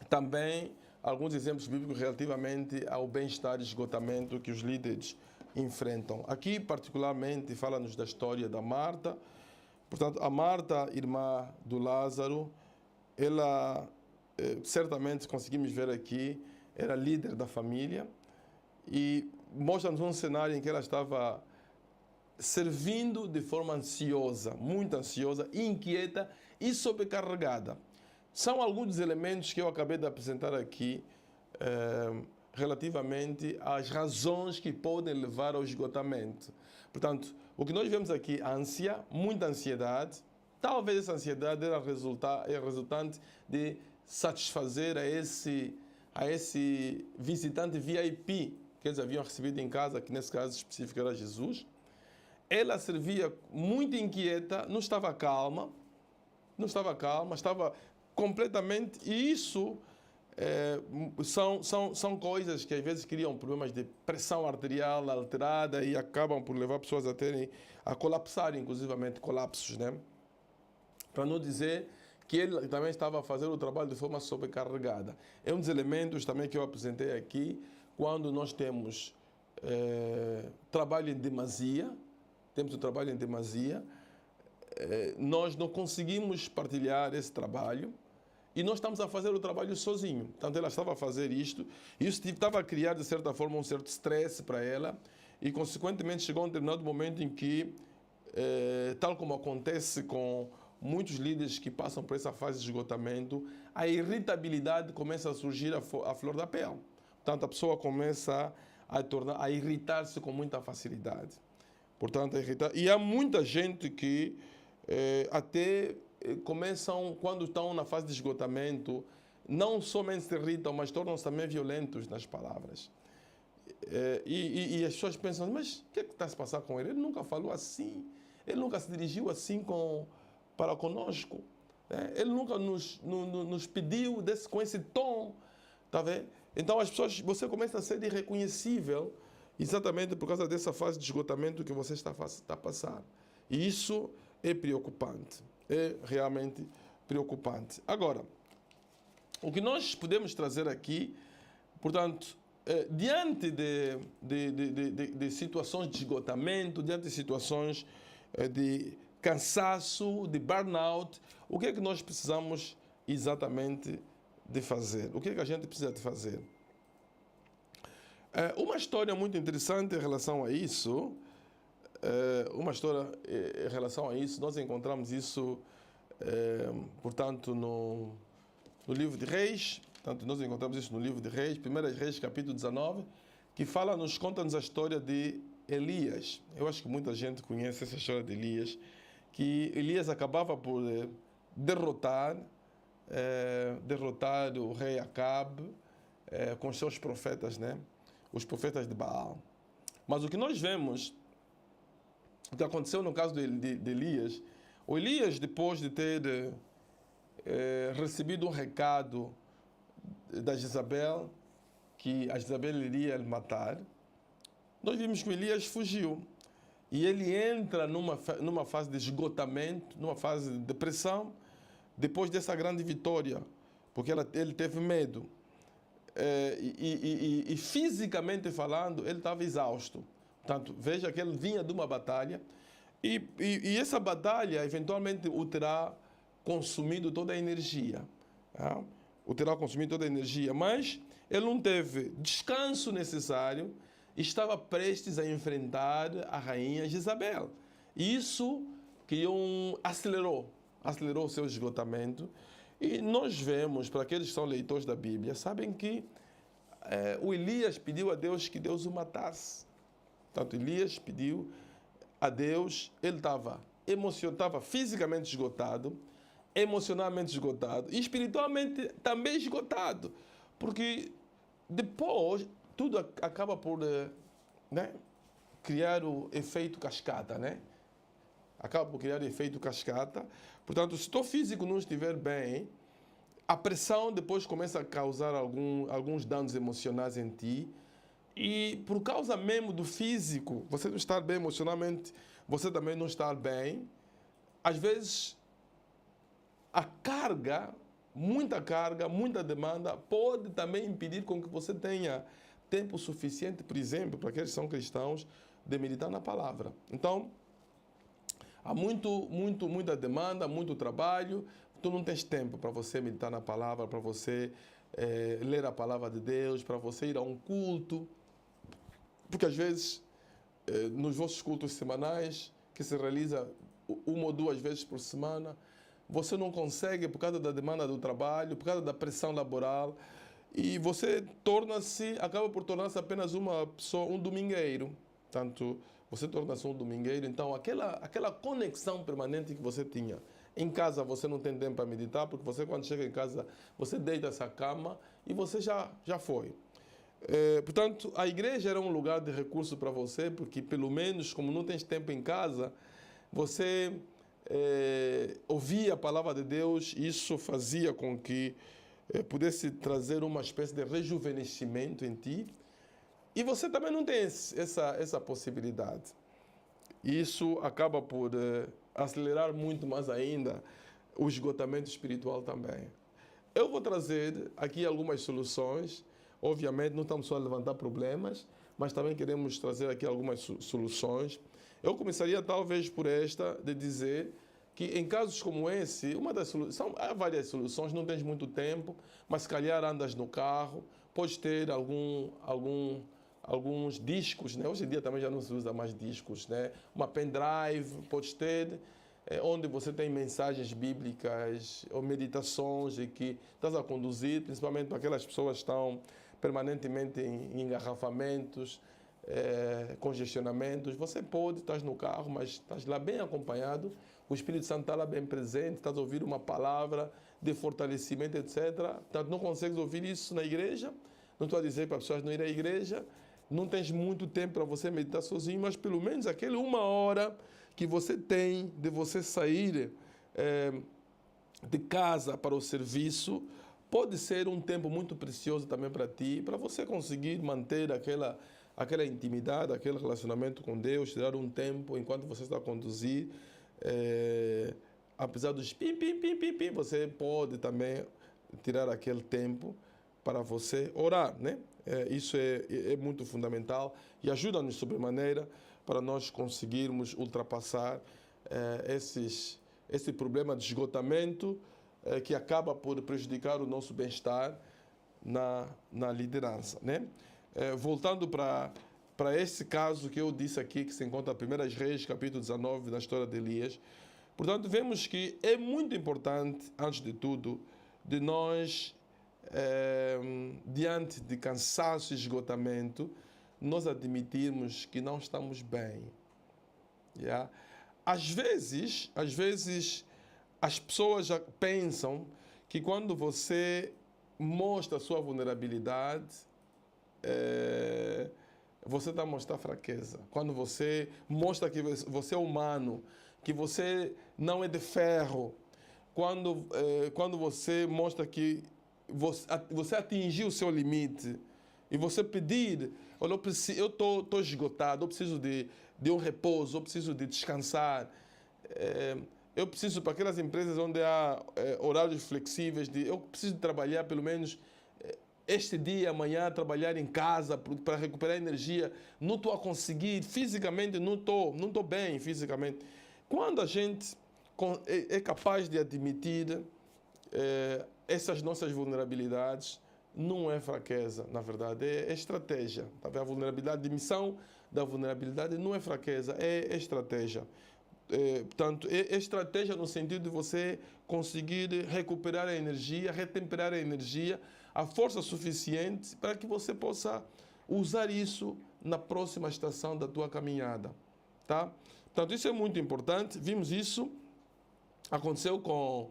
também alguns exemplos bíblicos relativamente ao bem-estar e esgotamento que os líderes enfrentam. Aqui, particularmente, fala-nos da história da Marta. Portanto, a Marta, irmã do Lázaro, ela, certamente, conseguimos ver aqui, era líder da família e mostra-nos um cenário em que ela estava servindo de forma ansiosa, muito ansiosa, inquieta e sobrecarregada. São alguns dos elementos que eu acabei de apresentar aqui relativamente às razões que podem levar ao esgotamento. Portanto, o que nós vemos aqui, ânsia, muita ansiedade. Talvez essa ansiedade era resultante de satisfazer a esse visitante VIP que eles haviam recebido em casa, que nesse caso específico era Jesus. Ela servia muito inquieta, não estava calma, estava completamente... E isso são coisas que às vezes criam problemas de pressão arterial alterada e acabam por levar pessoas a colapsar, inclusivamente colapsos, né? Para não dizer que ele também estava a fazer o trabalho de forma sobrecarregada. É um dos elementos também que eu apresentei aqui, quando nós temos trabalho em demasia, nós não conseguimos partilhar esse trabalho e nós estamos a fazer o trabalho sozinho. Portanto, ela estava a fazer isto, e isso estava a criar, de certa forma, um certo stress para ela e, consequentemente, chegou a um determinado momento em que, tal como acontece com muitos líderes que passam por essa fase de esgotamento, a irritabilidade começa a surgir à flor da pele. Portanto, a pessoa começa a irritar-se com muita facilidade. Portanto, a irritar. E há muita gente que até começam, quando estão na fase de esgotamento, não somente se irritam, mas tornam-se também violentos nas palavras. E as pessoas pensam, mas o que é que está a se passar com ele? Ele nunca falou assim, ele nunca se dirigiu assim para conosco, né? Ele nunca nos pediu com esse tom, tá vendo? Então as pessoas, você começa a ser irreconhecível exatamente por causa dessa fase de esgotamento que você está a passar. E isso é preocupante, é realmente preocupante. Agora, o que nós podemos trazer aqui, portanto, diante de situações de esgotamento, diante de situações de cansaço, de burnout, o que é que nós precisamos exatamente de fazer? O que é que a gente precisa de fazer? Uma história muito interessante em relação a isso, nós encontramos isso, portanto, no livro de Reis. Portanto, nós encontramos isso no livro de Reis, 1 Reis, capítulo 19, que conta-nos a história de Elias. Eu acho que muita gente conhece essa história de Elias, que Elias acabava por derrotar o rei Acabe com os seus profetas, né? Os profetas de Baal. Mas o que nós vemos, o que aconteceu no caso de Elias, o Elias, depois de ter recebido um recado da Jezabel, que a Jezabel iria lhe matar, nós vimos que o Elias fugiu. E ele entra numa fase de esgotamento, numa fase de depressão, depois dessa grande vitória, porque ele teve medo. E fisicamente falando, ele estava exausto. Portanto, veja que ele vinha de uma batalha e essa batalha eventualmente o terá consumido toda a energia. Tá? O terá consumido toda a energia, mas ele não teve descanso necessário e estava prestes a enfrentar a rainha Jezabel. Isso que acelerou o seu esgotamento. E nós vemos, para aqueles que são leitores da Bíblia, sabem que o Elias pediu a Deus que Deus o matasse. Portanto, Elias pediu a Deus, ele estava fisicamente esgotado, emocionalmente esgotado e espiritualmente também esgotado. Porque depois tudo acaba por criar o efeito cascata, né? acaba por criar efeito cascata. Portanto, se o teu físico não estiver bem, a pressão depois começa a causar alguns danos emocionais em ti. E por causa mesmo do físico, você não estar bem emocionalmente, você também não estar bem, às vezes a carga, muita demanda, pode também impedir com que você tenha tempo suficiente, por exemplo, para aqueles que são cristãos, de meditar na palavra. Então, há muita demanda, muito trabalho, tu não tens tempo para você meditar na palavra, para você ler a palavra de Deus, para você ir a um culto, porque às vezes, nos vossos cultos semanais, que se realiza uma ou duas vezes por semana, você não consegue por causa da demanda do trabalho, por causa da pressão laboral, e você acaba por tornar-se apenas uma pessoa, um domingueiro. Portanto, você torna-se um domingueiro, então aquela conexão permanente que você tinha. Em casa você não tem tempo para meditar, porque você quando chega em casa, você deita-se à cama e você já foi. Portanto, a igreja era um lugar de recurso para você, porque pelo menos, como não tens tempo em casa, você ouvia a palavra de Deus, e isso fazia com que pudesse trazer uma espécie de rejuvenescimento em ti, e você também não tem essa possibilidade. Isso acaba por acelerar muito mais ainda o esgotamento espiritual também. Eu vou trazer aqui algumas soluções. Obviamente, não estamos só a levantar problemas, mas também queremos trazer aqui algumas soluções. Eu começaria talvez por esta, de dizer que em casos como esse, há várias soluções, não tens muito tempo, mas se calhar andas no carro, podes ter alguns discos, né? Hoje em dia também já não se usa mais discos, né? Uma pendrive, podes ter, onde você tem mensagens bíblicas ou meditações e que estás a conduzir, principalmente para aquelas pessoas que estão permanentemente em engarrafamentos, congestionamentos. Você pode, estás no carro, mas estás lá bem acompanhado, o Espírito Santo está lá bem presente, estás a ouvir uma palavra de fortalecimento, etc. Portanto, não consegues ouvir isso na igreja, não estou a dizer para as pessoas não irem à igreja, não tens muito tempo para você meditar sozinho, mas pelo menos aquela uma hora que você tem de você sair de casa para o serviço, pode ser um tempo muito precioso também para ti, para você conseguir manter aquela intimidade, aquele relacionamento com Deus, tirar um tempo enquanto você está a conduzir. Apesar dos pim, pim, pim, pim, pim, você pode também tirar aquele tempo para você orar, né? Isso é muito fundamental e ajuda-nos sobremaneira para nós conseguirmos ultrapassar esse problema de esgotamento que acaba por prejudicar o nosso bem-estar na liderança, né? Voltando para esse caso que eu disse aqui, que se encontra em 1 Reis, capítulo 19, da história de Elias. Portanto, vemos que é muito importante, antes de tudo, de nós, diante de cansaço e esgotamento, nós admitirmos que não estamos bem. Yeah? Às vezes, as pessoas já pensam que quando você mostra a sua vulnerabilidade, você está a mostrar fraqueza. Quando você mostra que você é humano, que você não é de ferro, quando você mostra que você atingiu o seu limite e você pedir, olha, eu estou esgotado, eu preciso de um repouso, eu preciso de descansar, eu preciso, para aquelas empresas onde há horários flexíveis, eu preciso trabalhar pelo menos este dia, amanhã, trabalhar em casa para recuperar energia. Não estou a conseguir, fisicamente, não estou bem fisicamente. Quando a gente é capaz de admitir essas nossas vulnerabilidades, não é fraqueza, na verdade, é estratégia. A vulnerabilidade, a admissão da vulnerabilidade não é fraqueza, é estratégia. Portanto, é estratégia no sentido de você conseguir recuperar a energia, retemperar a energia, a força suficiente para que você possa usar isso na próxima estação da tua caminhada, tá? Portanto, isso é muito importante. Vimos isso, aconteceu com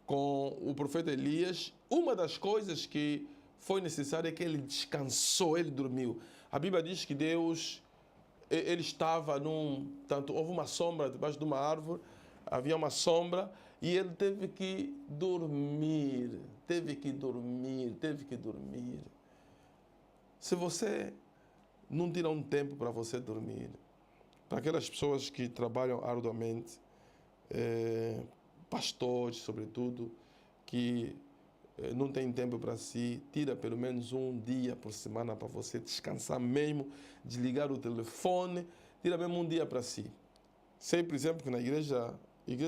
o profeta Elias. Uma das coisas que foi necessária é que ele descansou, ele dormiu. A Bíblia diz que Deus ele estava tanto houve uma sombra debaixo de uma árvore, havia uma sombra e ele teve que dormir. Se você não tira um tempo para você dormir, para aquelas pessoas que trabalham arduamente, pastores, sobretudo, que não tem tempo para si, tira pelo menos um dia por semana para você descansar mesmo, desligar o telefone, tira mesmo um dia para si. Sei, por exemplo, que na igreja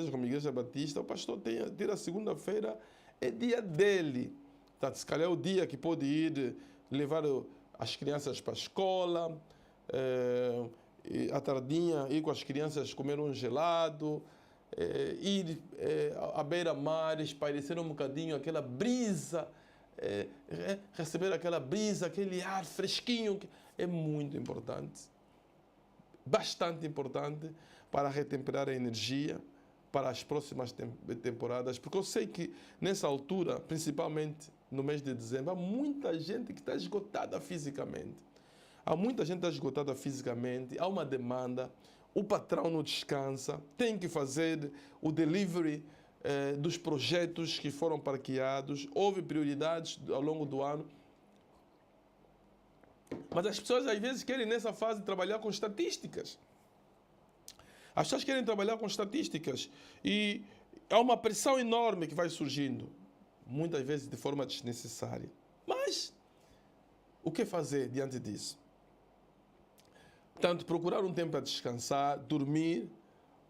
como a Igreja Batista, o pastor tira segunda-feira, é dia dele. Tá, se calhar é o dia que pode ir levar as crianças para a escola, à tardinha, ir com as crianças comer um gelado, ir à beira-mar, espairecer um bocadinho aquela brisa, receber aquela brisa, aquele ar fresquinho, que é muito importante, bastante importante para retemperar a energia para as próximas temporadas, porque eu sei que nessa altura, principalmente no mês de dezembro, há muita gente que está esgotada fisicamente. Há muita gente que está esgotada fisicamente, há uma demanda, o patrão não descansa, tem que fazer o delivery dos projetos que foram parqueados, houve prioridades ao longo do ano. Mas as pessoas às vezes querem nessa fase trabalhar com estatísticas. As pessoas querem trabalhar com estatísticas e há uma pressão enorme que vai surgindo, muitas vezes de forma desnecessária. Mas o que fazer diante disso? Tanto procurar um tempo para descansar, dormir,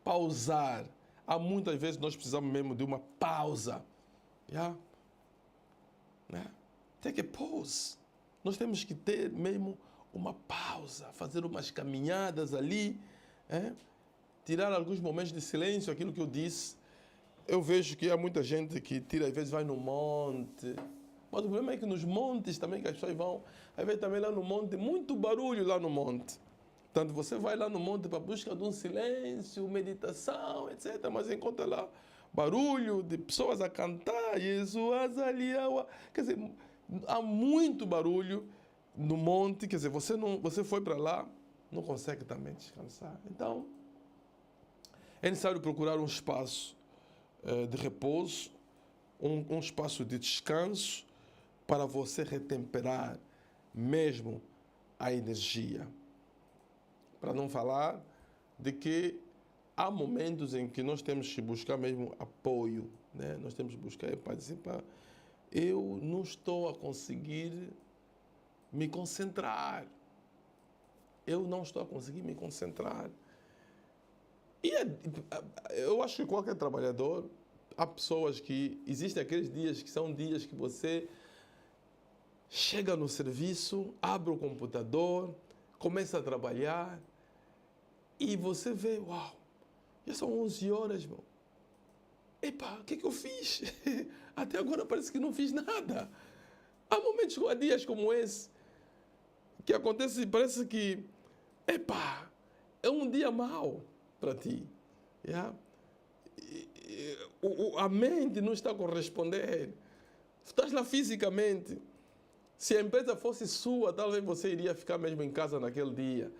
pausar. Há muitas vezes nós precisamos mesmo de uma pausa. Yeah? Take a pause. Nós temos que ter mesmo uma pausa, fazer umas caminhadas ali, tirar alguns momentos de silêncio, aquilo que eu disse. Eu vejo que há muita gente que tira, às vezes vai no monte. Mas o problema é que nos montes também que as pessoas vão, às vezes também lá no monte, muito barulho lá no monte. Portanto, você vai lá no monte para busca de um silêncio, meditação, etc. Mas encontra lá barulho de pessoas a cantar, Jesus aliaua. Quer dizer, há muito barulho no monte, quer dizer, você foi para lá, não consegue também descansar. Então, é necessário procurar um espaço de repouso, um espaço de descanso para você retemperar mesmo a energia. Para não falar de que há momentos em que nós temos que buscar mesmo apoio, né? Nós temos que buscar para dizer, eu não estou a conseguir me concentrar. Eu não estou a conseguir me concentrar. E eu acho que qualquer trabalhador, há pessoas que existem aqueles dias que são dias que você chega no serviço, abre o computador, começa a trabalhar e você vê, uau, já são 11 horas, meu. Epa, o que eu fiz? Até agora parece que não fiz nada. Há momentos, há dias como esse, que acontece, parece que, epa, é um dia mau para ti. Yeah? A mente não está a corresponder. Estás lá fisicamente. Se a empresa fosse sua, talvez você iria ficar mesmo em casa naquele dia.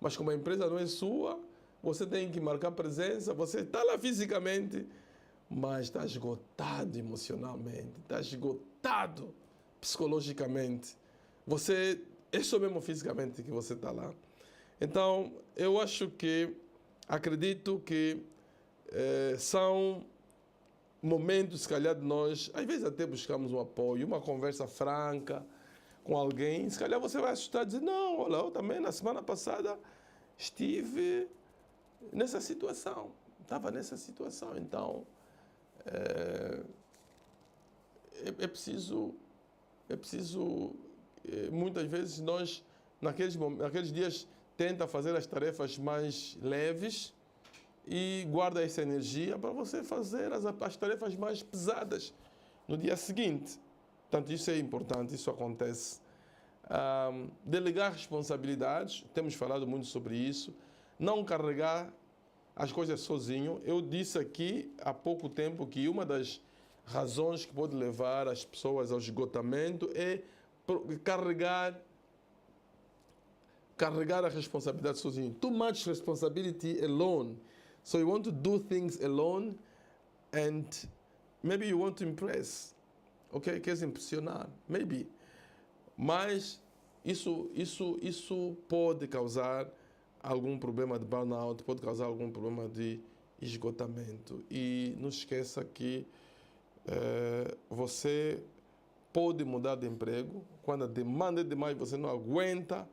Mas como a empresa não é sua, você tem que marcar presença, você está lá fisicamente, mas está esgotado emocionalmente, está esgotado psicologicamente. Você é só mesmo fisicamente que você está lá. Então, eu acredito que são momentos, se calhar, de nós, às vezes até buscamos um apoio, uma conversa franca com alguém. Se calhar você vai assustar e dizer, não, olha, eu também na semana passada estive nessa situação, estava nessa situação. Então, é preciso, muitas vezes nós, naqueles dias, tenta fazer as tarefas mais leves e guarda essa energia para você fazer as tarefas mais pesadas no dia seguinte. Portanto, isso é importante, isso acontece. Delegar responsabilidades, temos falado muito sobre isso. Não carregar as coisas sozinho. Eu disse aqui há pouco tempo que uma das razões que pode levar as pessoas ao esgotamento é carregar carregar a responsabilidade sozinho. Too much responsibility alone. So you want to do things alone and maybe you want to impress. Ok? Queres impressionar. Maybe. Mas isso pode causar algum problema de burnout, pode causar algum problema de esgotamento. E não esqueça que você pode mudar de emprego. Quando a demanda é demais, você não aguenta,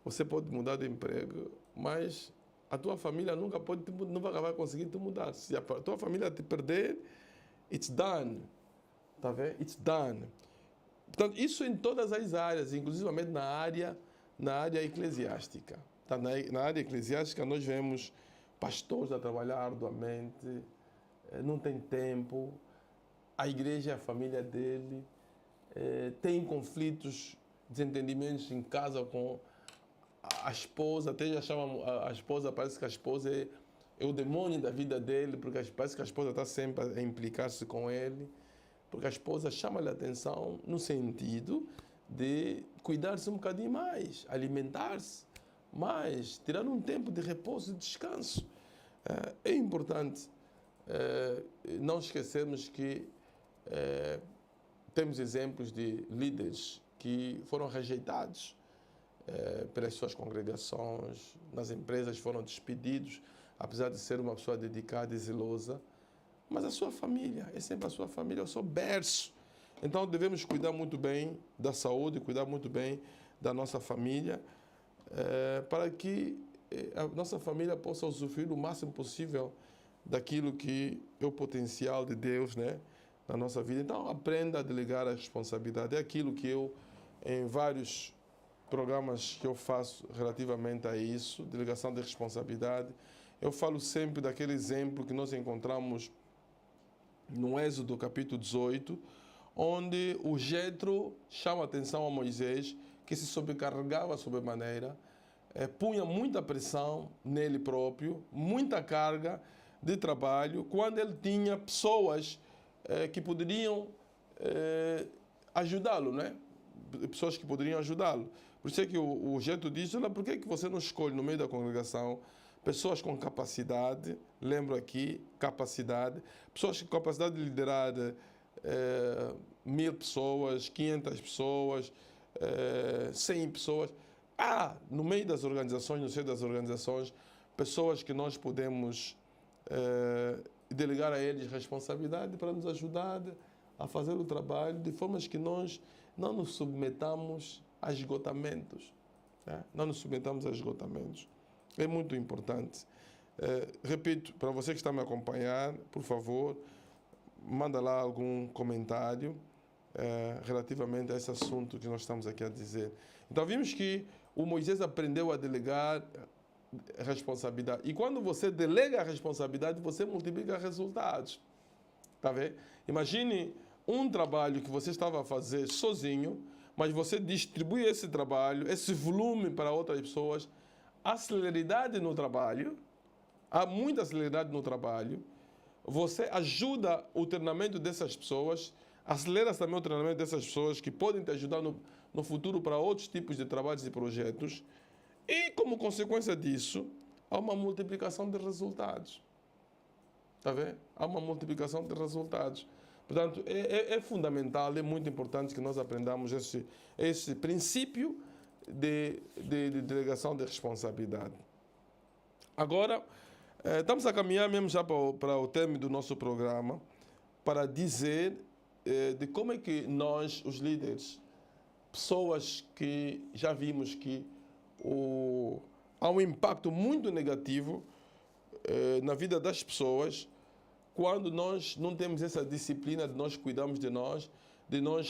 você pode mudar de emprego, mas a tua família não vai conseguir te mudar. Se a tua família te perder, it's done. Tá vendo? It's done. Portanto, isso em todas as áreas, inclusive na área eclesiástica. Tá? Na área eclesiástica, nós vemos pastores a trabalhar arduamente, não tem tempo, a igreja é a família dele, tem conflitos, desentendimentos em casa com a esposa, até já chamam a esposa, parece que a esposa é o demônio da vida dele, porque parece que a esposa está sempre a implicar-se com ele, porque a esposa chama-lhe a atenção no sentido de cuidar-se um bocadinho mais, alimentar-se mais, tirar um tempo de repouso e descanso. É importante não esquecermos que temos exemplos de líderes que foram rejeitados pelas suas congregações, nas empresas foram despedidos, apesar de ser uma pessoa dedicada e zelosa, mas a sua família, é sempre a sua família, é o seu berço. Então devemos cuidar muito bem da saúde, cuidar muito bem da nossa família, para que a nossa família possa usufruir o máximo possível daquilo que é o potencial de Deus, né, na nossa vida. Então aprenda a delegar a responsabilidade. É aquilo que eu, em vários programas que eu faço relativamente a isso, delegação de responsabilidade, eu falo sempre daquele exemplo que nós encontramos no Êxodo capítulo 18, onde o Jetro chama a atenção a Moisés, que se sobrecarregava sobremaneira, punha muita pressão nele próprio, muita carga de trabalho, quando ele tinha pessoas que poderiam ajudá-lo, né? Pessoas que poderiam ajudá-lo. Por isso é que o Jetro diz: olha, por que você não escolhe no meio da congregação pessoas com capacidade, lembro aqui, capacidade, pessoas com capacidade de liderar 1000 pessoas, 500 pessoas, 100 pessoas. No meio das organizações, no seio das organizações, pessoas que nós podemos delegar a eles responsabilidade para nos ajudar a fazer o trabalho de formas que nós não nos submetamos a esgotamentos. Não nos submetamos a esgotamentos. É muito importante. Repito, para você que está me acompanhar, por favor, manda lá algum comentário relativamente a esse assunto que nós estamos aqui a dizer. Então, vimos que o Moisés aprendeu a delegar responsabilidade. E quando você delega a responsabilidade, você multiplica resultados. Tá vendo? Imagine um trabalho que você estava a fazer sozinho, mas você distribui esse trabalho, esse volume para outras pessoas. Há celeridade no trabalho, há muita celeridade no trabalho. Você ajuda o treinamento dessas pessoas, acelera também o treinamento dessas pessoas que podem te ajudar no futuro para outros tipos de trabalhos e projetos. E, como consequência disso, há uma multiplicação de resultados. Está vendo? Há uma multiplicação de resultados. Portanto, é fundamental, é muito importante que nós aprendamos esse princípio de delegação de responsabilidade. Agora, estamos a caminhar mesmo já para o término do nosso programa, para dizer de como é que nós, os líderes, pessoas que já vimos que há um impacto muito negativo na vida das pessoas quando nós não temos essa disciplina de nós cuidarmos de nós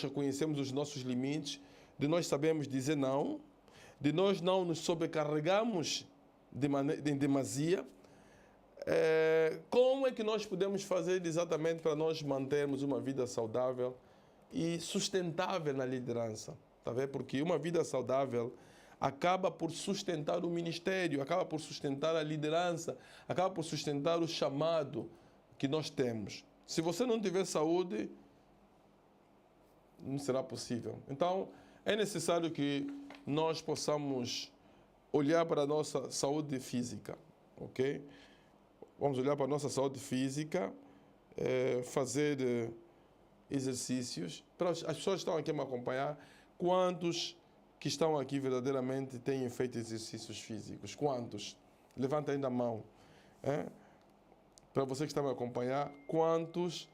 reconhecemos os nossos limites, de nós sabemos dizer não, de nós não nos sobrecarregamos em demasia. Como é que nós podemos fazer exatamente para nós mantermos uma vida saudável e sustentável na liderança? Tá vendo? Porque uma vida saudável acaba por sustentar o ministério, acaba por sustentar a liderança, acaba por sustentar o chamado que nós temos. Se você não tiver saúde, não será possível. Então, é necessário que nós possamos olhar para a nossa saúde física, ok? Vamos olhar para a nossa saúde física, fazer exercícios. Para as pessoas que estão aqui a me acompanhar, quantos que estão aqui verdadeiramente têm feito exercícios físicos? Quantos? Levanta ainda a mão. Para você que está a me acompanhar, quantos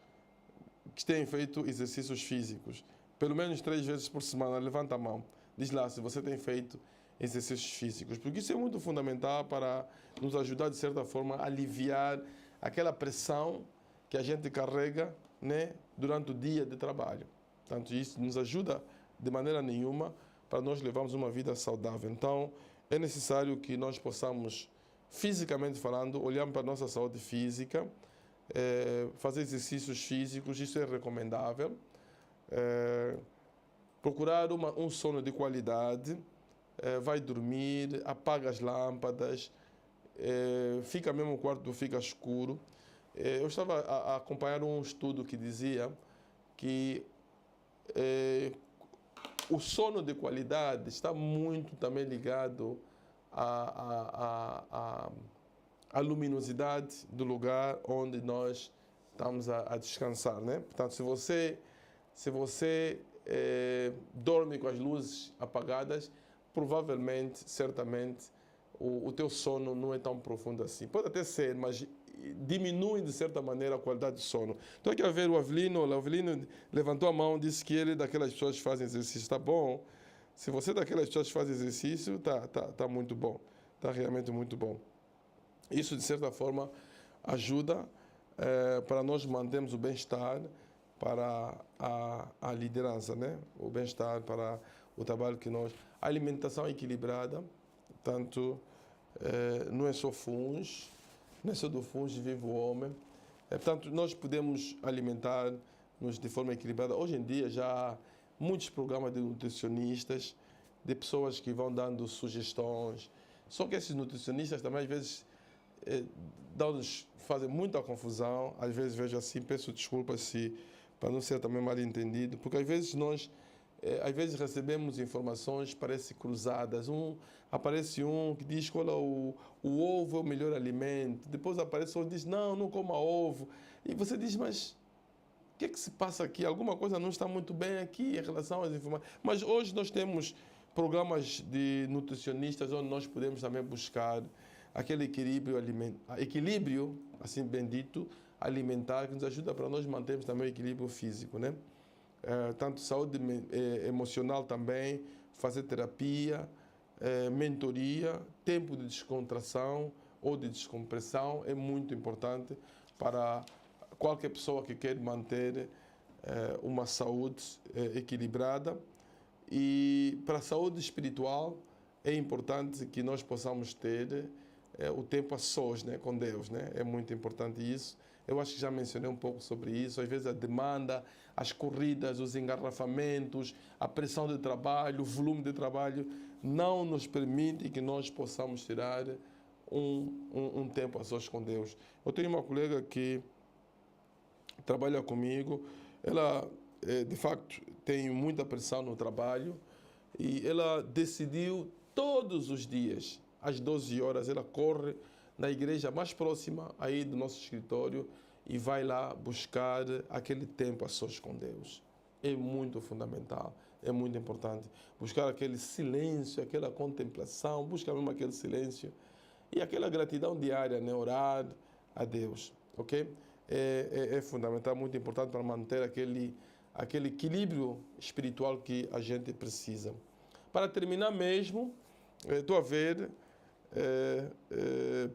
que têm feito exercícios físicos? Pelo menos 3 vezes por semana, levanta a mão. Diz lá se você tem feito exercícios físicos, porque isso é muito fundamental para nos ajudar, de certa forma, a aliviar aquela pressão que a gente carrega, né, durante o dia de trabalho. Portanto, isso nos ajuda de maneira nenhuma para nós levarmos uma vida saudável. Então, é necessário que nós possamos, fisicamente falando, olhar para a nossa saúde física, fazer exercícios físicos, isso é recomendável. Procurar um sono de qualidade, vai dormir, apaga as lâmpadas, fica mesmo o quarto fica escuro. Eu estava a acompanhar um estudo que dizia que o sono de qualidade está muito também ligado à luminosidade do lugar onde nós estamos a descansar, né? Portanto, se você dorme com as luzes apagadas, provavelmente, certamente, o teu sono não é tão profundo assim. Pode até ser, mas diminui de certa maneira a qualidade do sono. Estou aqui a ver o Avelino levantou a mão, disse que ele é daquelas pessoas que fazem exercício. Está bom. Se você é daquelas pessoas que fazem exercício, tá muito bom. Está realmente muito bom. Isso, de certa forma, ajuda para nós mantermos o bem-estar para a liderança, né? O bem-estar para o trabalho que nós... A alimentação equilibrada, tanto não é só funs, não é só do funs vive o homem. Portanto, nós podemos alimentar-nos de forma equilibrada. Hoje em dia já há muitos programas de nutricionistas, de pessoas que vão dando sugestões. Só que esses nutricionistas também, às vezes, fazem muita confusão. Às vezes vejo assim, peço desculpas para não ser também mal entendido, porque às vezes nós recebemos informações, parece cruzadas. Aparece um que diz que o ovo é o melhor alimento. Depois aparece outro que diz, não coma ovo. E você diz, mas o que é que se passa aqui? Alguma coisa não está muito bem aqui em relação às informações. Mas hoje nós temos programas de nutricionistas onde nós podemos também buscar aquele equilíbrio, assim bem dito, alimentar, que nos ajuda para nós mantermos também o equilíbrio físico, né? Tanto saúde emocional também, fazer terapia, mentoria, tempo de descontração ou de descompressão é muito importante para qualquer pessoa que quer manter uma saúde equilibrada. E para a saúde espiritual é importante que nós possamos ter o tempo a sós, né, com Deus, né? É muito importante isso. Eu acho que já mencionei um pouco sobre isso. Às vezes a demanda, as corridas, os engarrafamentos, a pressão de trabalho, o volume de trabalho não nos permite que nós possamos tirar um tempo a sós com Deus. Eu tenho uma colega que trabalha comigo, ela de facto tem muita pressão no trabalho e ela decidiu todos os dias, às 12 horas, ela corre na igreja mais próxima aí do nosso escritório e vai lá buscar aquele tempo a sós com Deus. É muito fundamental, é muito importante. Buscar aquele silêncio, aquela contemplação, buscar mesmo aquele silêncio e aquela gratidão diária, né? Orar a Deus, ok? É fundamental, muito importante para manter aquele equilíbrio espiritual que a gente precisa. Para terminar mesmo, estou a ver...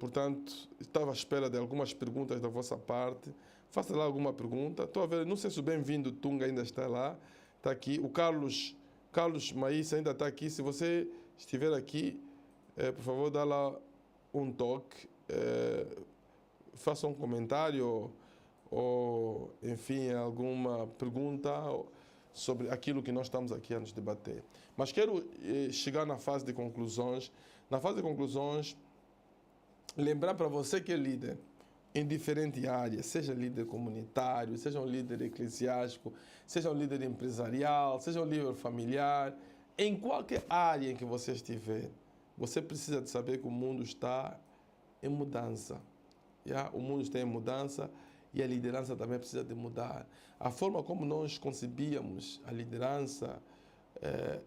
portanto, estava à espera de algumas perguntas da vossa parte. Faça lá alguma pergunta. Estou a ver, não sei se o bem-vindo Tunga ainda está lá, está aqui. O Carlos Maíssa ainda está aqui. Se você estiver aqui, por favor, dá lá um toque, faça um comentário ou, enfim, alguma pergunta sobre aquilo que nós estamos aqui a nos debater. Mas quero chegar na fase de conclusões. Na fase de conclusões, lembrar para você que é líder em diferentes áreas, seja líder comunitário, seja um líder eclesiástico, seja um líder empresarial, seja um líder familiar, em qualquer área em que você estiver, você precisa de saber que o mundo está em mudança. Yeah? O mundo está em mudança e a liderança também precisa de mudar. A forma como nós concebíamos a liderança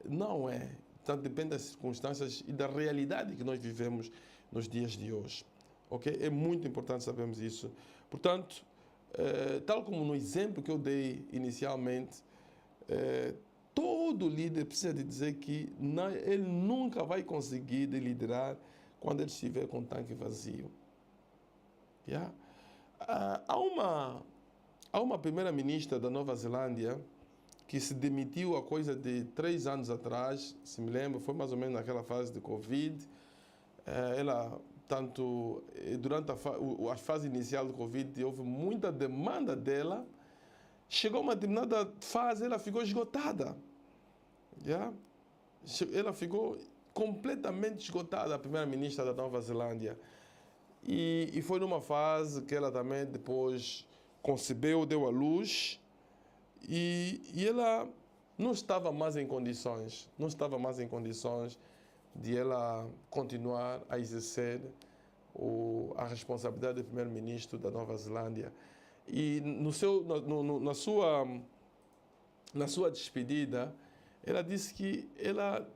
não é. Portanto, depende das circunstâncias e da realidade que nós vivemos nos dias de hoje. Okay? É muito importante sabermos isso. Portanto, tal como no exemplo que eu dei inicialmente, todo líder precisa de dizer que ele nunca vai conseguir liderar quando ele estiver com o tanque vazio. Yeah? Há uma primeira-ministra da Nova Zelândia que se demitiu há coisa de 3 anos atrás, se me lembro, foi mais ou menos naquela fase de Covid. Ela, tanto durante a fase inicial do Covid, houve muita demanda dela. Chegou a uma determinada fase, ela ficou esgotada. Yeah? Ela ficou completamente esgotada, a primeira-ministra da Nova Zelândia. E foi numa fase que ela também depois concebeu, deu à luz, e ela não estava mais em condições, de ela continuar a exercer a responsabilidade de primeiro-ministro da Nova Zelândia. E na sua despedida, ela disse que ela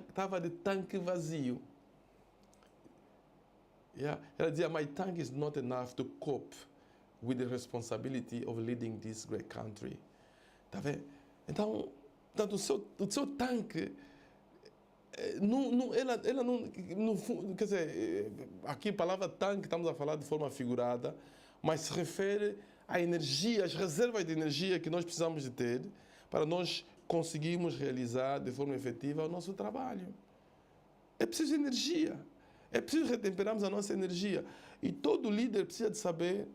estava de tanque vazio. Yeah. Ela dizia, my tank is not enough to cope with the responsibility of leading this great country. Tá vendo? Então o seu tanque, ela não, quer dizer, aqui a palavra tanque estamos a falar de forma figurada, mas se refere à energia, às reservas de energia que nós precisamos de ter para nós conseguirmos realizar de forma efetiva o nosso trabalho. É preciso energia. É preciso retemperarmos a nossa energia. E todo líder precisa de saber,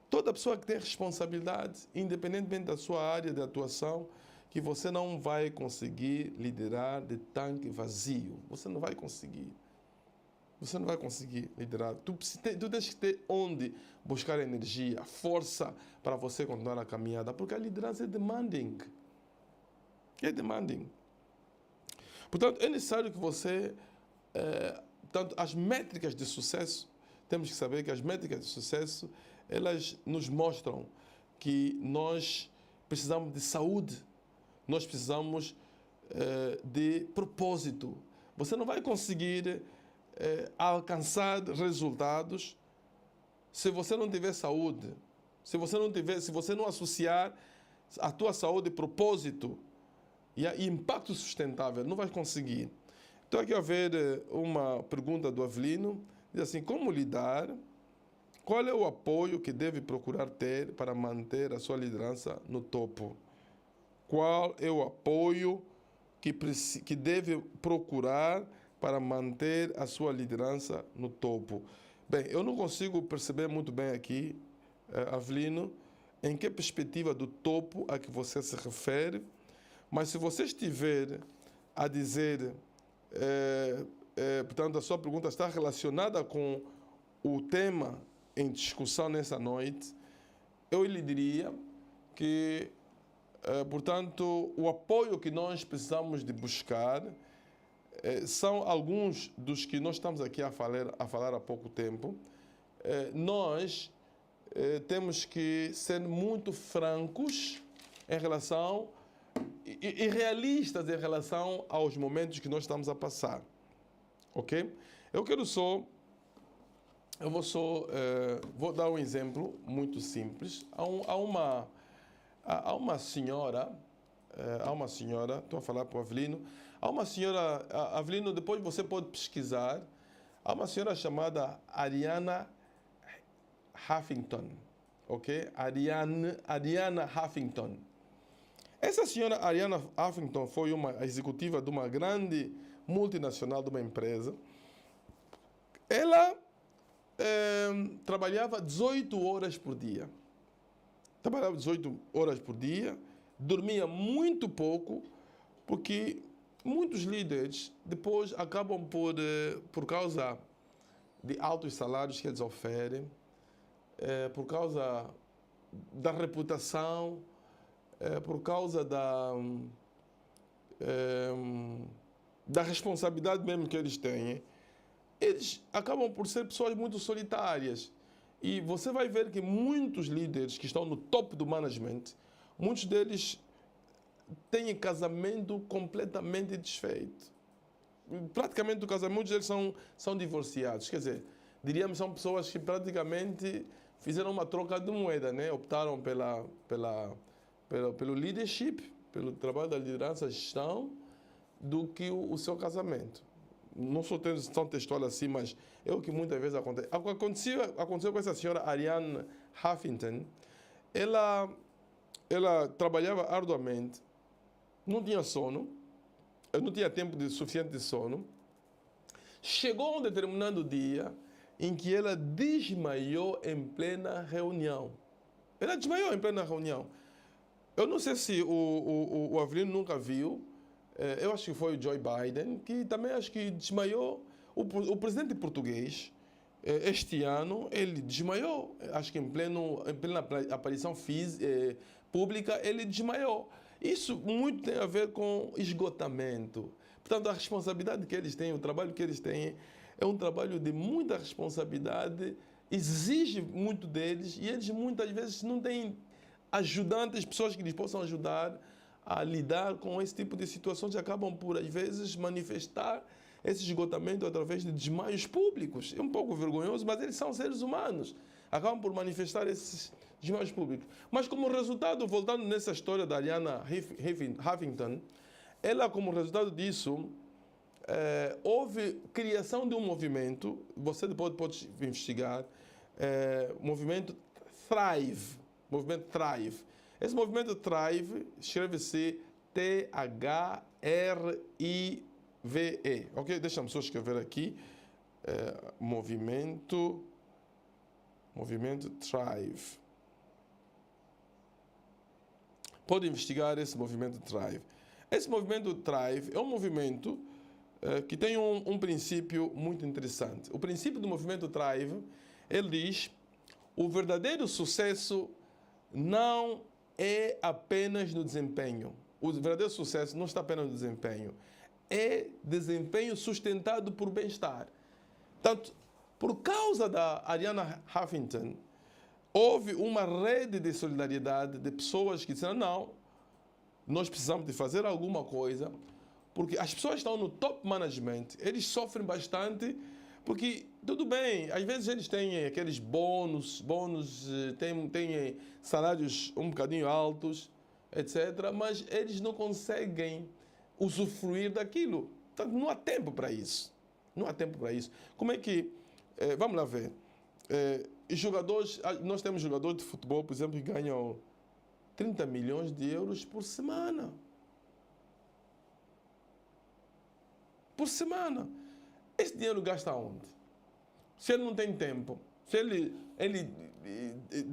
toda pessoa que tem responsabilidade, independentemente da sua área de atuação, que você não vai conseguir liderar de tanque vazio. Você não vai conseguir. Você não vai conseguir liderar. Tu tens que ter onde buscar energia, força para você continuar a caminhada, porque a liderança é demanding. É demanding. Portanto, é necessário que você... Portanto, as métricas de sucesso, temos que saber que as métricas de sucesso, elas nos mostram que nós precisamos de saúde, nós precisamos de propósito. Você não vai conseguir alcançar resultados se você não tiver saúde, se você não associar a tua saúde propósito e impacto sustentável, não vai conseguir. Estou aqui a ver uma pergunta do Avelino, diz assim, como lidar, qual é o apoio que deve procurar ter para manter a sua liderança no topo? Qual é o apoio que deve procurar para manter a sua liderança no topo? Bem, eu não consigo perceber muito bem aqui, Avelino, em que perspectiva do topo a que você se refere, mas se você estiver a dizer... portanto, a sua pergunta está relacionada com o tema em discussão nessa noite, eu lhe diria que, portanto, o apoio que nós precisamos de buscar são alguns dos que nós estamos aqui a falar há pouco tempo. Nós temos que ser muito francos em relação e realistas em relação aos momentos que nós estamos a passar, ok? Vou dar um exemplo muito simples. Há uma senhora, estou a falar para o Avelino, há uma senhora, Avelino, depois você pode pesquisar, há uma senhora chamada Arianna Huffington, ok? Arianna Huffington. Essa senhora Arianna Huffington foi uma executiva de uma grande multinacional, de uma empresa. Ela trabalhava 18 horas por dia. Trabalhava 18 horas por dia, dormia muito pouco, porque muitos líderes depois acabam por causa de altos salários que eles oferem, por causa da reputação, por causa da responsabilidade mesmo que eles têm, eles acabam por ser pessoas muito solitárias. E você vai ver que muitos líderes que estão no topo do management, muitos deles têm casamento completamente desfeito. Praticamente o casamento, muitos deles são divorciados. Quer dizer, diríamos que são pessoas que praticamente fizeram uma troca de moeda, né? Optaram pelo leadership, pelo trabalho da liderança, gestão, do que o seu casamento. Não sou tão textual assim, mas é o que muitas vezes acontece. Aconteceu com essa senhora Ariane Huffington. Ela trabalhava arduamente, não tinha sono, não tinha tempo suficiente de sono. Chegou um determinado dia em que ela desmaiou em plena reunião. Ela desmaiou em plena reunião. Eu não sei se o Avelino nunca viu. Eu acho que foi o Joe Biden, que também acho que desmaiou. O presidente português, este ano, ele desmaiou. Acho que em plena aparição pública, ele desmaiou. Isso muito tem a ver com esgotamento. Portanto, a responsabilidade que eles têm, o trabalho que eles têm, é um trabalho de muita responsabilidade, exige muito deles e eles muitas vezes não têm ajudantes, pessoas que lhes possam ajudar a lidar com esse tipo de situações e acabam por, às vezes, manifestar esse esgotamento através de desmaios públicos. É um pouco vergonhoso, mas eles são seres humanos. Acabam por manifestar esses desmaios públicos. Mas como resultado, voltando nessa história da Ariane Huffington, ela, como resultado disso, houve criação de um movimento, você depois pode investigar, movimento Thrive. Movimento Thrive. Esse movimento Thrive escreve-se T-H-R-I-V-E. Ok? Deixa-me só escrever aqui. Movimento Thrive. Pode investigar esse movimento Thrive. Esse movimento Thrive é um movimento que tem um princípio muito interessante. O princípio do movimento Thrive, ele diz: o verdadeiro sucesso não é apenas no desempenho. O verdadeiro sucesso não está apenas no desempenho. É desempenho sustentado por bem-estar. Portanto, por causa da Ariane Huffington, houve uma rede de solidariedade de pessoas que disseram: não, nós precisamos de fazer alguma coisa, porque as pessoas que estão no top management, eles sofrem bastante, porque, tudo bem, às vezes eles têm aqueles bônus têm salários um bocadinho altos, etc., mas eles não conseguem usufruir daquilo. Portanto, não há tempo para isso. Não há tempo para isso. Como é que... vamos lá ver. Jogadores, nós temos jogadores de futebol, por exemplo, que ganham 30 milhões de euros por semana. Por semana. Esse dinheiro gasta onde? Se ele não tem tempo, se ele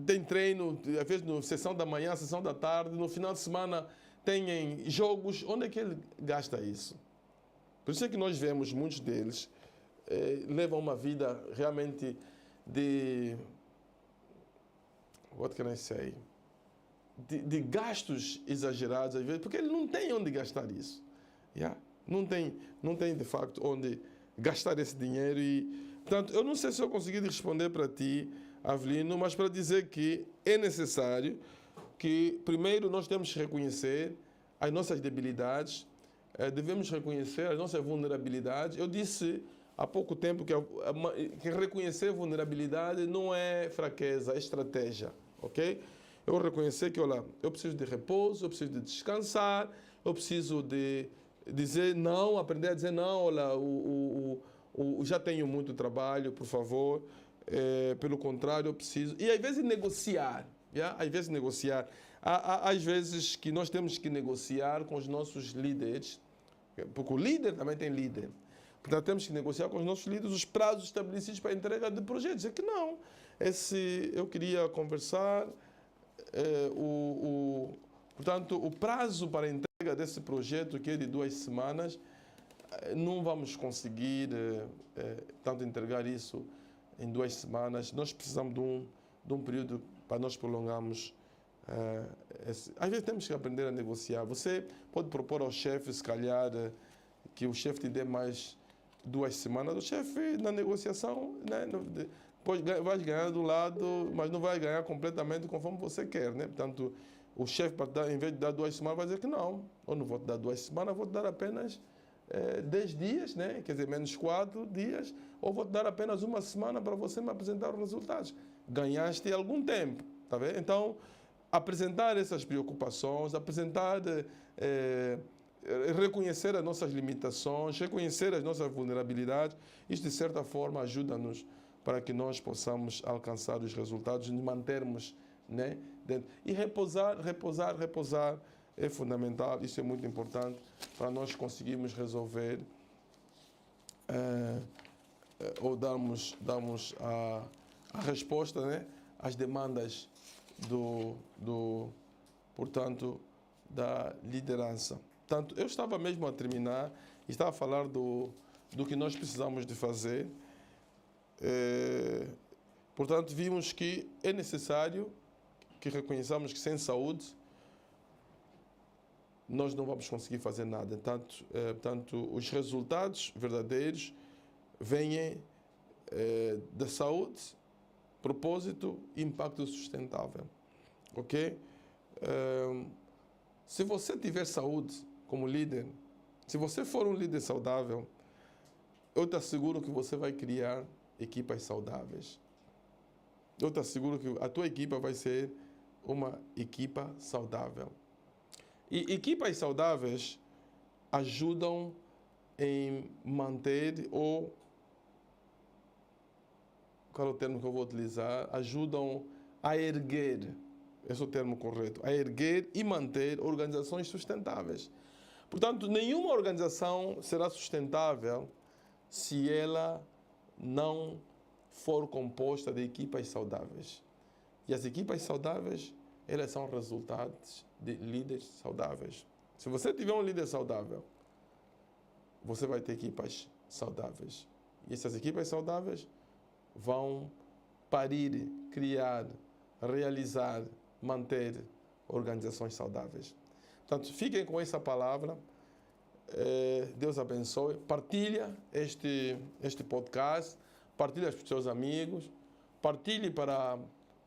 tem treino, às vezes na sessão da manhã, sessão da tarde, no final de semana tem jogos, onde é que ele gasta isso? Por isso é que nós vemos muitos deles levam uma vida realmente de... What can I say? De gastos exagerados, às vezes, porque ele não tem onde gastar isso. Yeah? Não tem de facto onde gastar esse dinheiro. E, portanto, eu não sei se eu consegui responder para ti, Avelino, mas para dizer que é necessário que, primeiro, nós temos que reconhecer as nossas debilidades, devemos reconhecer as nossas vulnerabilidades. Eu disse há pouco tempo que reconhecer vulnerabilidade não é fraqueza, é estratégia, ok? Eu vou reconhecer que, olha, eu preciso de repouso, eu preciso de descansar, eu preciso de dizer não, aprender a dizer não, olha, já tenho muito trabalho, por favor, pelo contrário, eu preciso... E às vezes negociar, yeah? Às vezes negociar. Às vezes que nós temos que negociar com os nossos líderes, porque o líder também tem líder. Portanto, temos que negociar com os nossos líderes os prazos estabelecidos para a entrega de projetos. É que não. Eu queria conversar... portanto, o prazo para a entrega desse projeto, que é de 2 semanas, não vamos conseguir tanto entregar isso em 2 semanas. Nós precisamos de um período para nós prolongarmos. Às vezes temos que aprender a negociar. Você pode propor ao chefe, se calhar, que o chefe te dê mais 2 semanas, o chefe na negociação, né, depois vai ganhar do lado, mas não vai ganhar completamente conforme você quer, né? Portanto, o chefe, em vez de dar 2 semanas, vai dizer que não. Eu não vou te dar 2 semanas, vou te dar apenas 10 dias, né? Quer dizer, menos 4 dias, ou vou te dar apenas 1 semana para você me apresentar os resultados. Ganhaste algum tempo, tá vendo? Então, apresentar essas preocupações, reconhecer as nossas limitações, reconhecer as nossas vulnerabilidades, isso de certa forma ajuda-nos para que nós possamos alcançar os resultados, nos mantermos, né, dentro. E repousar é fundamental, isso é muito importante para nós conseguirmos resolver ou darmos a resposta, né, às demandas portanto, da liderança. Portanto, eu estava mesmo a terminar e estava a falar do que nós precisamos de fazer. Portanto, vimos que é necessário que reconheçamos que sem saúde nós não vamos conseguir fazer nada. Portanto, os resultados verdadeiros vêm da saúde, propósito e impacto sustentável. Ok? Se você tiver saúde como líder, se você for um líder saudável, eu te asseguro que você vai criar equipas saudáveis. Eu te asseguro que a tua equipa vai ser uma equipa saudável. E equipas saudáveis ajudam em manter, ou qual é o termo que eu vou utilizar? Ajudam a erguer, esse é o termo correto, a erguer e manter organizações sustentáveis. Portanto, nenhuma organização será sustentável se ela não for composta de equipas saudáveis. E as equipas saudáveis, elas são resultados de líderes saudáveis. Se você tiver um líder saudável, você vai ter equipas saudáveis. E essas equipas saudáveis vão parir, criar, realizar, manter organizações saudáveis. Portanto, fiquem com essa palavra. Deus abençoe. Partilha este podcast, partilha para os seus amigos, partilhe para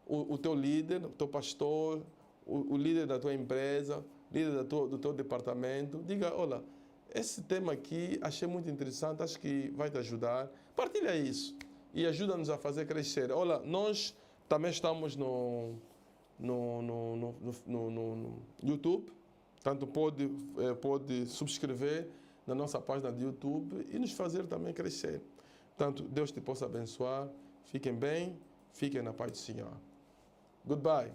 o teu líder, o teu pastor, o líder da tua empresa, líder do teu departamento. Diga, olha, esse tema aqui achei muito interessante, acho que vai te ajudar. Partilha isso e ajuda-nos a fazer crescer. Olha, nós também estamos no YouTube. Portanto, pode subscrever na nossa página de YouTube e nos fazer também crescer. Portanto, Deus te possa abençoar. Fiquem bem, fiquem na paz do Senhor. Goodbye.